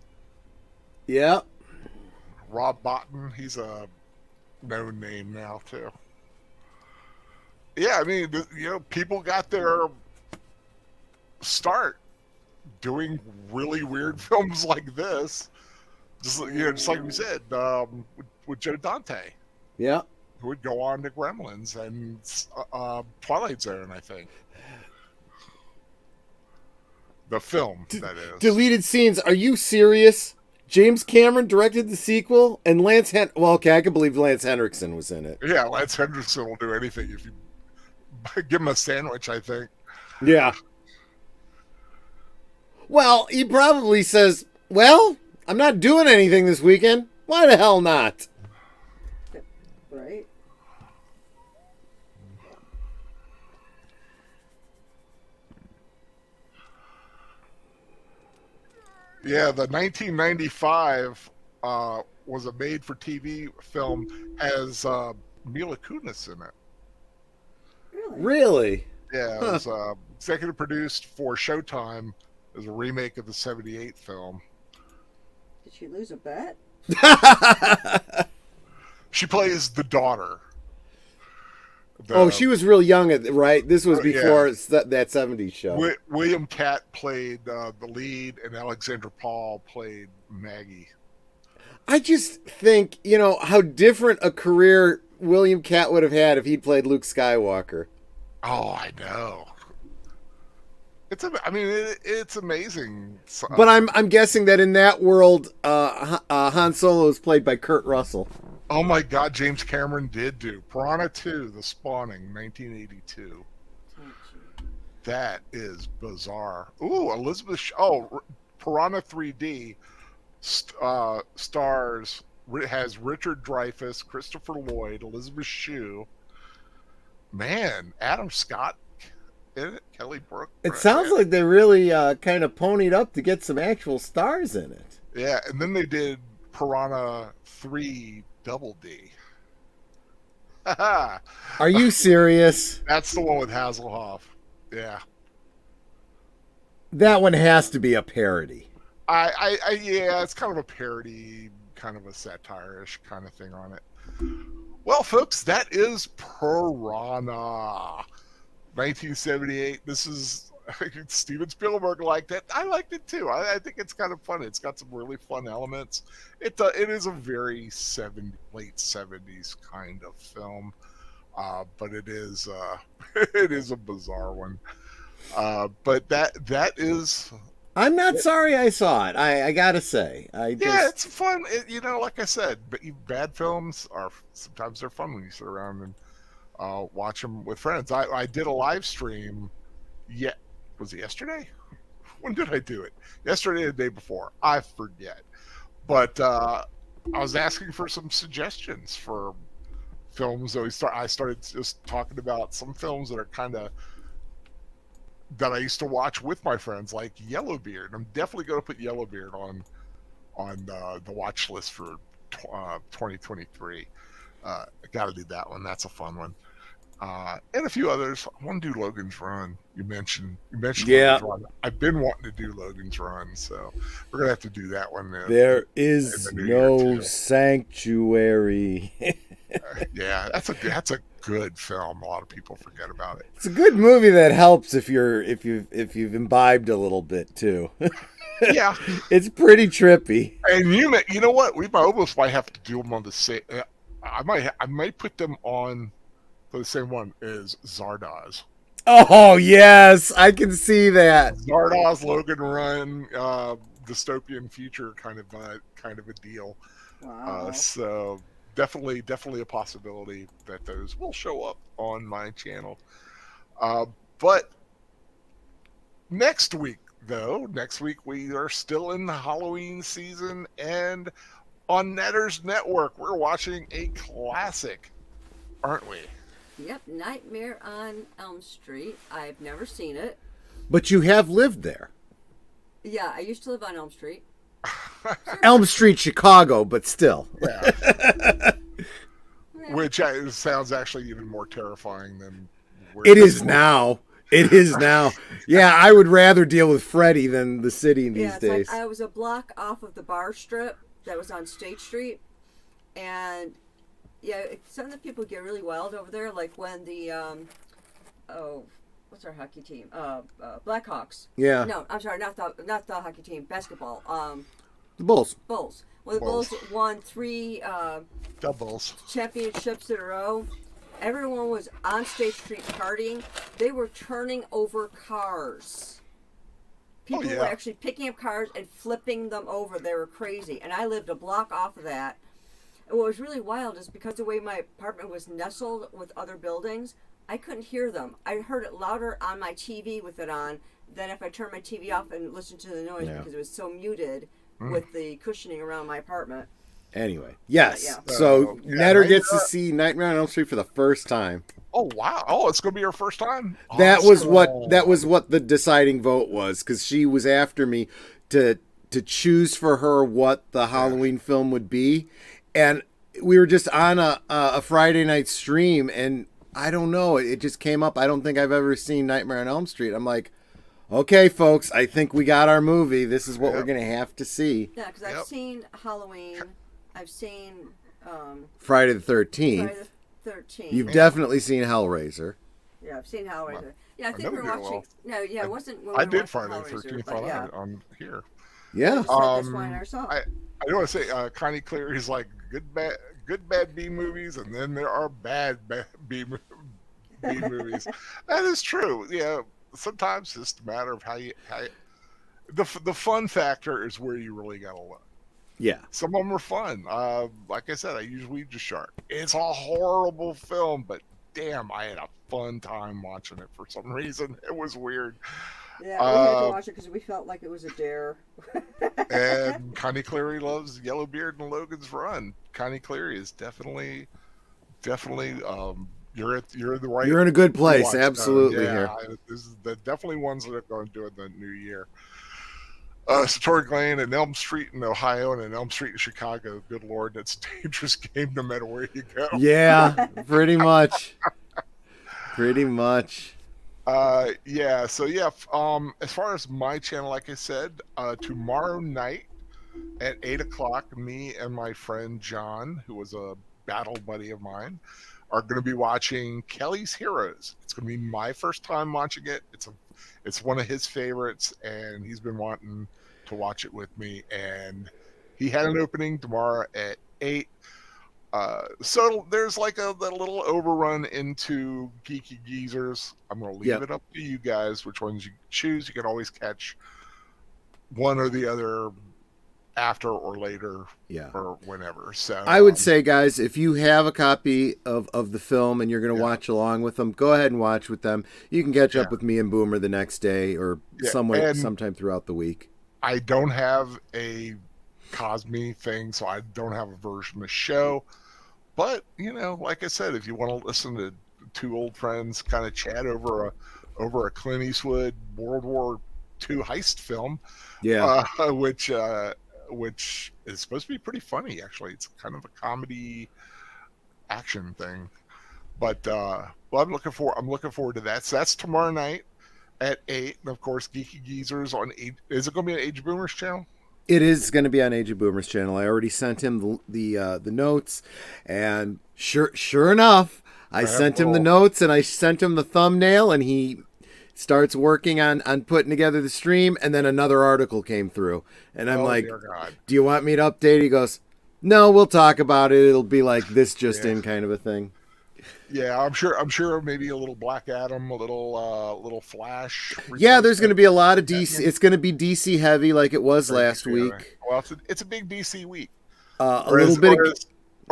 Yeah. Rob Botton, he's a known name now, too. Yeah, I mean, you know, people got their start doing really weird films like this. Just, you know, just like we said, with Joe Dante, Yeah. who would go on to Gremlins and Twilight Zone, I think. The film, that is. Deleted scenes. Are you serious? James Cameron directed the sequel, and well, okay, I can believe Lance Henriksen was in it. Yeah, Lance Henderson will do anything if you give him a sandwich, I think. Yeah. Well, he probably says, well, I'm not doing anything this weekend. Why the hell not? Right? Yeah, the 1995 was a made-for-TV film, has Mila Kunis in it. Really? Really? Yeah, it Huh. was executive produced for Showtime as a remake of the '78 film. Did she lose a bet? She plays the daughter. Oh, she was real young, right? This was Yeah. before that 70s show. William Catt played the lead, and Alexandra Paul played Maggie. I just think, how different a career William Catt would have had if he'd played Luke Skywalker. Oh, I know. It's amazing. But I'm guessing that in that world, Han Solo is played by Kurt Russell. Oh my God, James Cameron did do Piranha 2: The Spawning, 1982. That is bizarre. Ooh, Piranha 3D has Richard Dreyfuss, Christopher Lloyd, Elizabeth Shue. Man, Adam Scott in it, Kelly Brook. It sounds like they really kind of ponied up to get some actual stars in it. Yeah, and then they did Piranha 3 Double D. Are you serious? That's the one with Hasselhoff. Yeah. That one has to be a parody. Yeah, it's kind of a parody, kind of a satire-ish kind of thing on it. Well, folks, that is Piranha 1978. This is Steven Spielberg liked it. I liked it too. I think it's kind of fun. It's got some really fun elements. It is a very late 70s kind of film, but it is it is a bizarre one. But that is. I'm not sorry I saw it. I gotta say, Yeah, it's fun. Like I said, bad films are sometimes they're fun when you sit around and watch them with friends. I did a live stream. Yeah, was it yesterday? When did I do it? Yesterday or the day before? I forget. But I was asking for some suggestions for films. I started just talking about some films that are kind of that I used to watch with my friends, like Yellowbeard. I'm definitely going to put Yellowbeard on the watch list for 2023. I got to do that one. That's a fun one. And a few others. I want to do Logan's Run. You mentioned Yeah. Logan's Run. I've been wanting to do Logan's Run, so we're gonna have to do that one. There is in the new year, no too. sanctuary. Yeah, that's a good film. A lot of people forget about it. It's a good movie that helps if you've imbibed a little bit too. Yeah, It's pretty trippy. and you know what? We almost might have to do them on the same. I might put them on the same one as Zardoz. Oh yes, I can see that. Zardoz, Logan Run, dystopian future kind of a deal. Wow. So definitely a possibility that those will show up on my channel. But next week we are still in the Halloween season, and on Netter's Network we're watching a classic, aren't we? Yep, Nightmare on Elm Street. I've never seen it. But you have lived there. Yeah, I used to live on Elm Street. Elm Street, Chicago, but still. Yeah. Yeah. Which sounds actually even more terrifying than It is now. It is now. Yeah, I would rather deal with Freddy than the city these Yeah, it's days. like I was a block off of the bar strip that was on State Street, and yeah, some of the people get really wild over there. Like when the what's our hockey team? Blackhawks. Yeah. No, I'm sorry, not the hockey team. Basketball. The Bulls. Bulls. When the Bulls won 3 doubles. championships in a row, everyone was on State Street partying. They were turning over cars. People yeah. were actually picking up cars and flipping them over. They were crazy. And I lived a block off of that. And what was really wild is because the way my apartment was nestled with other buildings, I couldn't hear them. I heard it louder on my TV with it on then if I turn my TV off and listen to the noise Yeah. because it was so muted with the cushioning around my apartment. Anyway, yes. Yeah. So Yeah, Netter gets to see Nightmare on Elm Street for the first time. Oh wow! Oh, it's gonna be her first time. That was Awesome. what the deciding vote was, because she was after me to choose for her what the Halloween film would be, and we were just on a Friday night stream, and I don't know, it just came up. I don't think I've ever seen Nightmare on Elm Street. I'm like, okay, folks, I think we got our movie. This is what we're gonna have to see. Yeah, because I've seen Halloween. I've seen Friday the 13th. Friday the 13th. You've definitely seen Hellraiser. Yeah, I've seen Hellraiser. Yeah, I think never we're did watching. well. No, yeah, it wasn't. When I we were did watching Friday the Hellraiser, 13th but yeah. on here. Yeah. Just said this one I saw. I do want to say, Connie Cleary's like good bad B movies, and then there are bad B movies. That is true. Yeah, sometimes it's just a matter of how you the fun factor is where you really gotta look. Yeah. Some of them are fun. Like I said, I use Ouija Shark. It's a horrible film, but damn, I had a fun time watching it for some reason. It was weird. Yeah, we had to watch it because we felt like it was a dare. And Connie Cleary loves Yellowbeard and Logan's Run. Connie Cleary is definitely you're the right. You're in a good place, watch absolutely. here. This is definitely ones that are going to do it in the new year. Satori Lane and Elm Street in Ohio and an Elm Street in Chicago. Good Lord, that's a dangerous game no matter where you go. Yeah, pretty much. Pretty much. Yeah, so yeah, as far as my channel, like I said, tomorrow night at 8 o'clock, me and my friend John, who was a battle buddy of mine, are going to be watching Kelly's Heroes. It's going to be my first time watching it. It's one of his favorites, and he's been wanting to watch it with me. And he had an opening tomorrow at 8. So there's like a little overrun into Geeky Geezers. I'm going to leave it up to you guys which ones you choose. You can always catch one or the other after or later, or whenever. So I would say, guys, if you have a copy of the film and you're going to watch along with them, go ahead and watch with them. You can catch up with me and Boomer the next day or sometime throughout the week. I don't have a Cosme thing, so I don't have a version of the show. But, like I said, if you want to listen to two old friends kind of chat over a Clint Eastwood World War II heist film, which is supposed to be pretty funny, actually. It's kind of a comedy action thing. But I'm looking forward to that. So that's tomorrow night at 8. And of course, Geeky Geezers on 8. Is it going to be on Age of Boomers channel? It is going to be on Age of Boomers channel. I already sent him the notes, and sure enough, I sent him the notes and I sent him the thumbnail, and he starts working on putting together the stream, and then another article came through, and I'm like, do you want me to update? He goes, no, we'll talk about it. It'll be like this just in kind of a thing. Yeah, I'm sure maybe a little Black Adam, a little Flash. Yeah, there's going to be a lot of DC. It's going to be DC heavy like it was last week. Well, it's a big DC week. Or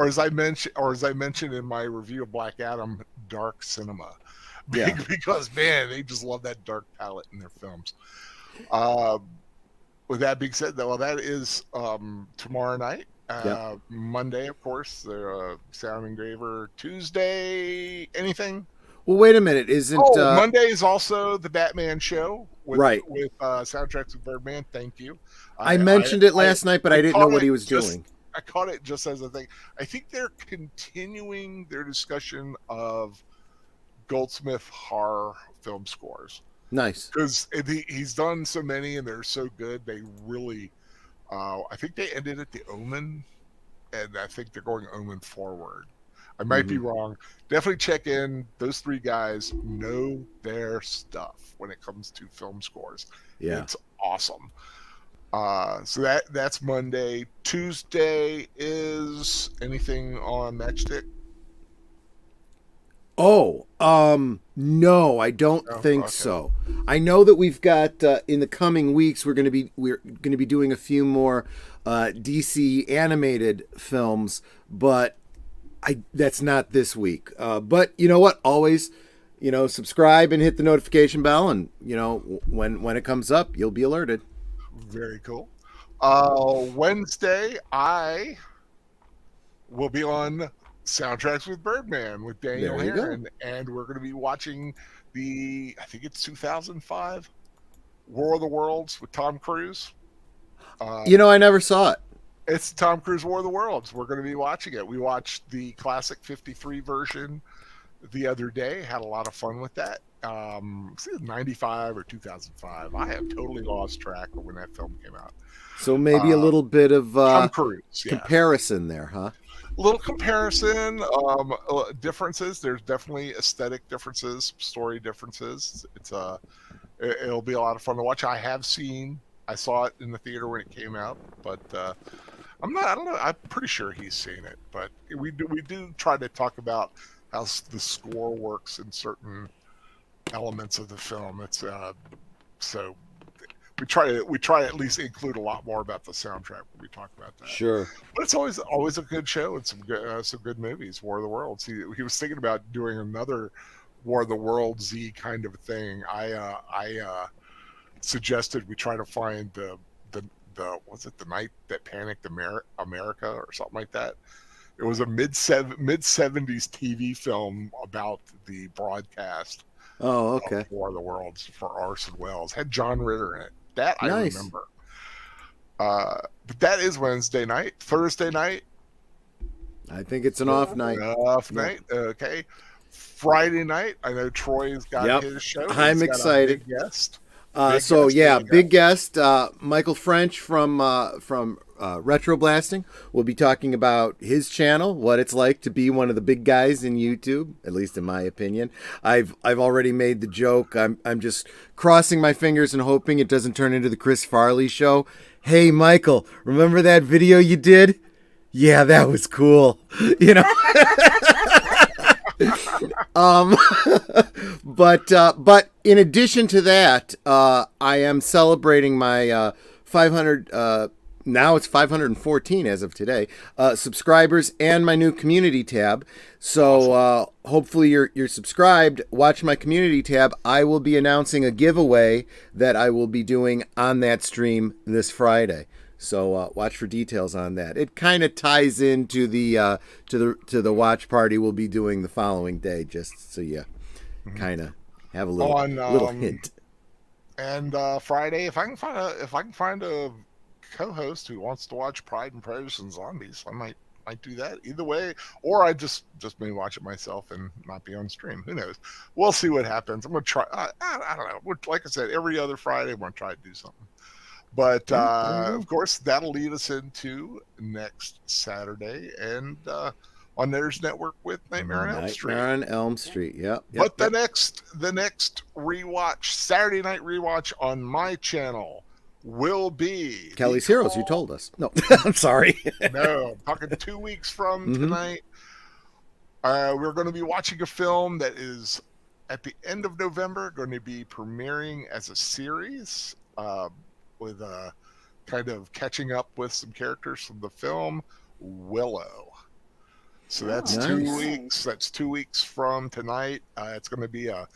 as I mentioned in my review of Black Adam, dark cinema. Because man, they just love that dark palette in their films. With that being said, though, that is tomorrow night. Monday, of course, the Sound Engraver. Tuesday, anything? Well, wait a minute. Isn't Monday is also the Batman show with soundtracks with Birdman. Thank you. I mentioned it last night, but I didn't know what he was doing. I caught it just as a thing. I think they're continuing their discussion of Goldsmith horror film scores. Nice, because he's done so many and they're so good. They really. I think they ended at the Omen, and I think they're going Omen forward. I might be wrong. Definitely check in. Those three guys know their stuff when it comes to film scores. Yeah, it's awesome. So that's Monday. Tuesday is anything on Matchstick? Oh, no, I don't think so. I know that we've got in the coming weeks we're going to be doing a few more DC animated films, but that's not this week. But you know what? Always, subscribe and hit the notification bell, and when it comes up, you'll be alerted. Very cool. Wednesday, I will be on Soundtracks with Birdman with Daniel There you go. Herron, and we're going to be watching I think it's 2005 War of the Worlds with Tom Cruise. I never saw it. It's Tom Cruise War of the Worlds. We're going to be watching it. We watched the classic 53 version the other day. Had a lot of fun with that. It's either 95 or 2005. I have totally lost track of when that film came out. So maybe a little bit of Tom Cruise, comparison there, huh? A little comparison, differences. There's definitely aesthetic differences, story differences. It'll be a lot of fun to watch. I saw it in the theater when it came out, but I don't know. I'm pretty sure he's seen it, but we do try to talk about how the score works in certain elements of the film. It's so we try to at least include a lot more about the soundtrack when we talk about that. Sure. But it's always a good show and some good movies. War of the Worlds. He was thinking about doing another War of the Worlds Z kind of thing. I suggested we try to find the was it The Night That Panicked America or something like that. It was a mid 70s TV film about the broadcast. Oh, okay. Of War of the Worlds for Orson Welles. Had John Ritter in it. That I Nice. remember. But that is Wednesday night. Thursday night. I think it's an off night. Off night. Okay. Friday night. I know Troy's got his show. I'm He's got excited. A big guest. Big guest. Michael French from Retro Blasting will be talking about his channel, what it's like to be one of the big guys in YouTube, at least in my opinion. I've already made the joke. I'm just crossing my fingers and hoping it doesn't turn into the Chris Farley show. Hey, Michael, remember that video you did? Yeah, that was cool. But in addition to that, I am celebrating my 500. Now it's 514 as of today. Subscribers and my new community tab. So hopefully you're subscribed. Watch my community tab. I will be announcing a giveaway that I will be doing on that stream this Friday. So watch for details on that. It kind of ties into the to the watch party we'll be doing the following day, just so you kind of have a little hint. And Friday, if I can find a co-host who wants to watch Pride and Prejudice and Zombies, I might do that. Either way, or I just may watch it myself and not be on stream. Who knows? We'll see what happens. I'm gonna try. I don't know. Like I said, every other Friday, I'm gonna try to do something. But of course, that'll lead us into next Saturday and on Netter's Network with Nightmare on Elm Street. Nightmare on Elm Street, yep. But the next rewatch, Saturday night rewatch on my channel will be Kelly's Heroes. You told us. No, I'm sorry. No, I'm talking 2 weeks from tonight. We're going to be watching a film that is at the end of November going to be premiering as a series. With kind of catching up with some characters from the film Willow. So that's nice. 2 weeks. That's 2 weeks from tonight. It's going to be a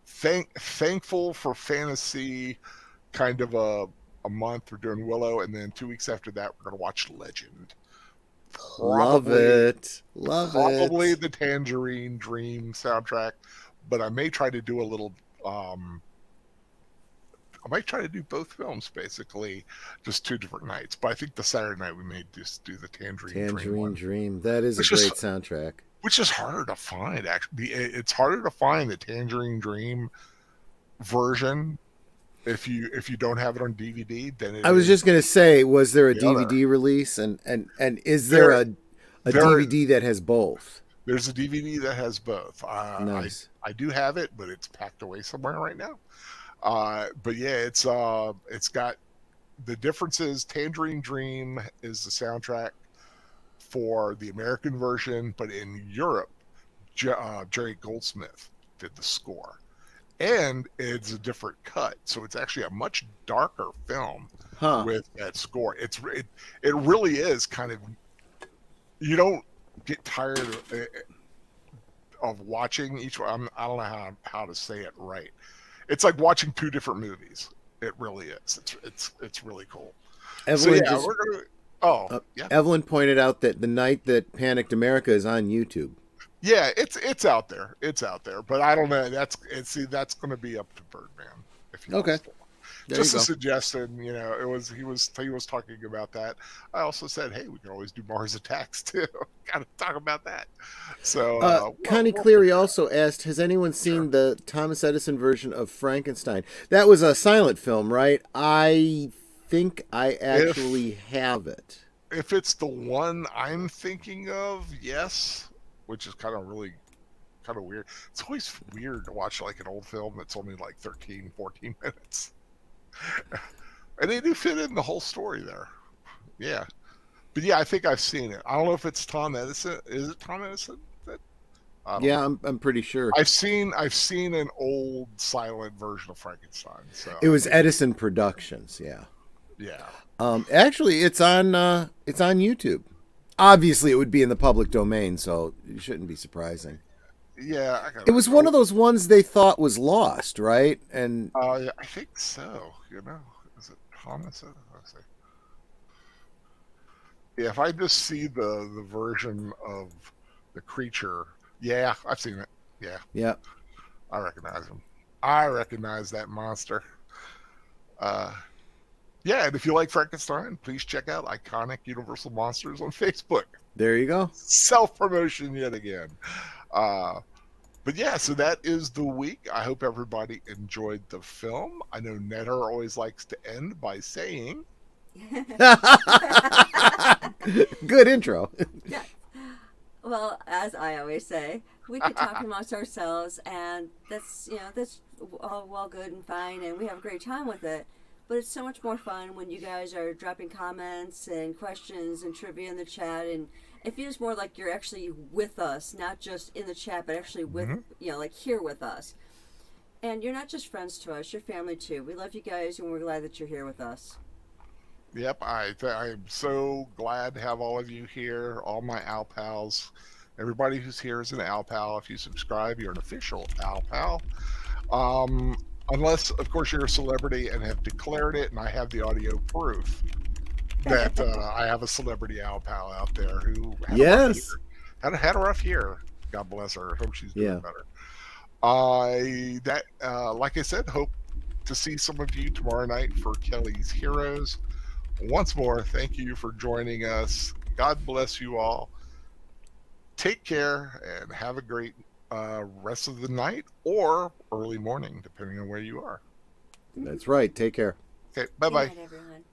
thankful for fantasy kind of a month. We're doing Willow, and then 2 weeks after that, we're going to watch Legend. Love it. Probably the Tangerine Dream soundtrack, but I may try to do a little. I might try to do both films, basically, just 2 different nights. But I think the Saturday night we may just do the Tangerine Dream. That is a great soundtrack. Which is harder to find, actually. It's harder to find the Tangerine Dream version if you don't have it on DVD. Then I was just gonna say, was there a DVD release, and is there a DVD that has both? There's a DVD that has both. Nice. I do have it, but it's packed away somewhere right now. But yeah, it's got the differences. Tangerine Dream is the soundtrack for the American version, but in Europe, Jerry Goldsmith did the score, and it's a different cut, so it's actually a much darker film with that score. It really is kind of, you don't get tired of it. of watching each one. I don't know how to say it right. It's like watching two different movies. It really is. It's really cool. Evelyn So yeah, we're gonna. Oh yeah, Evelyn pointed out that The Night That Panicked America is on YouTube. yeah. It's out there. It's out there. But I don't know. That's going to be up to Birdman if he Okay. wants to. There Just you a go. suggestion, he was talking about that. I also said, hey, we can always do Mars Attacks too. Got to talk about that. So Connie we'll Cleary figure it out. also asked, has anyone seen Sure. the Thomas Edison version of Frankenstein? That was a silent film, right? I think I actually have it. If it's the one I'm thinking of, yes, which is kind of weird. It's always weird to watch like an old film that's only like 13, 14 minutes. And they do fit in the whole story there. Yeah. But yeah, I think I've seen it. I don't know if it's Tom Edison. Is it Tom Edison? I don't Yeah, know. I'm pretty sure. I've seen an old silent version of Frankenstein. So It was Edison Productions, yeah. yeah. Actually, it's on YouTube. Obviously, it would be in the public domain, so it shouldn't be surprising. Yeah, It was one of those ones they thought was lost, right? And yeah, I think so. Is it Thomas? Let's see. Yeah, if I just see the version of the creature, yeah, I've seen it. Yeah, yeah, I recognize him. I recognize that monster. Uh, yeah, and if you like Frankenstein, please check out Iconic Universal Monsters on Facebook. there you go. Self-promotion yet again. But yeah, so that is the week. I hope everybody enjoyed the film. I know Netter always likes to end by saying, Good intro. Yeah. Well, as I always say, we could talk amongst ourselves, and that's all well good and fine, and we have a great time with it. But it's so much more fun when you guys are dropping comments and questions and trivia in the chat, and it feels more like you're actually with us, not just in the chat, but actually with like here with us. And you're not just friends to us; you're family too. We love you guys, and we're glad that you're here with us. yep, I'm so glad to have all of you here, all my Al Pals. Everybody who's here is an Al Pal. If you subscribe, you're an official Al Pal. Unless, of course, you're a celebrity and have declared it, and I have the audio proof that I have a celebrity Al Pal out there who Yes. had a rough year. God bless her. Hope she's doing Yeah. better. Like I said, hope to see some of you tomorrow night for Kelly's Heroes. Once more, thank you for joining us. God bless you all. Take care and have a great rest of the night or early morning, depending on where you are. That's right. Take care. Okay, bye-bye. Good night, everyone.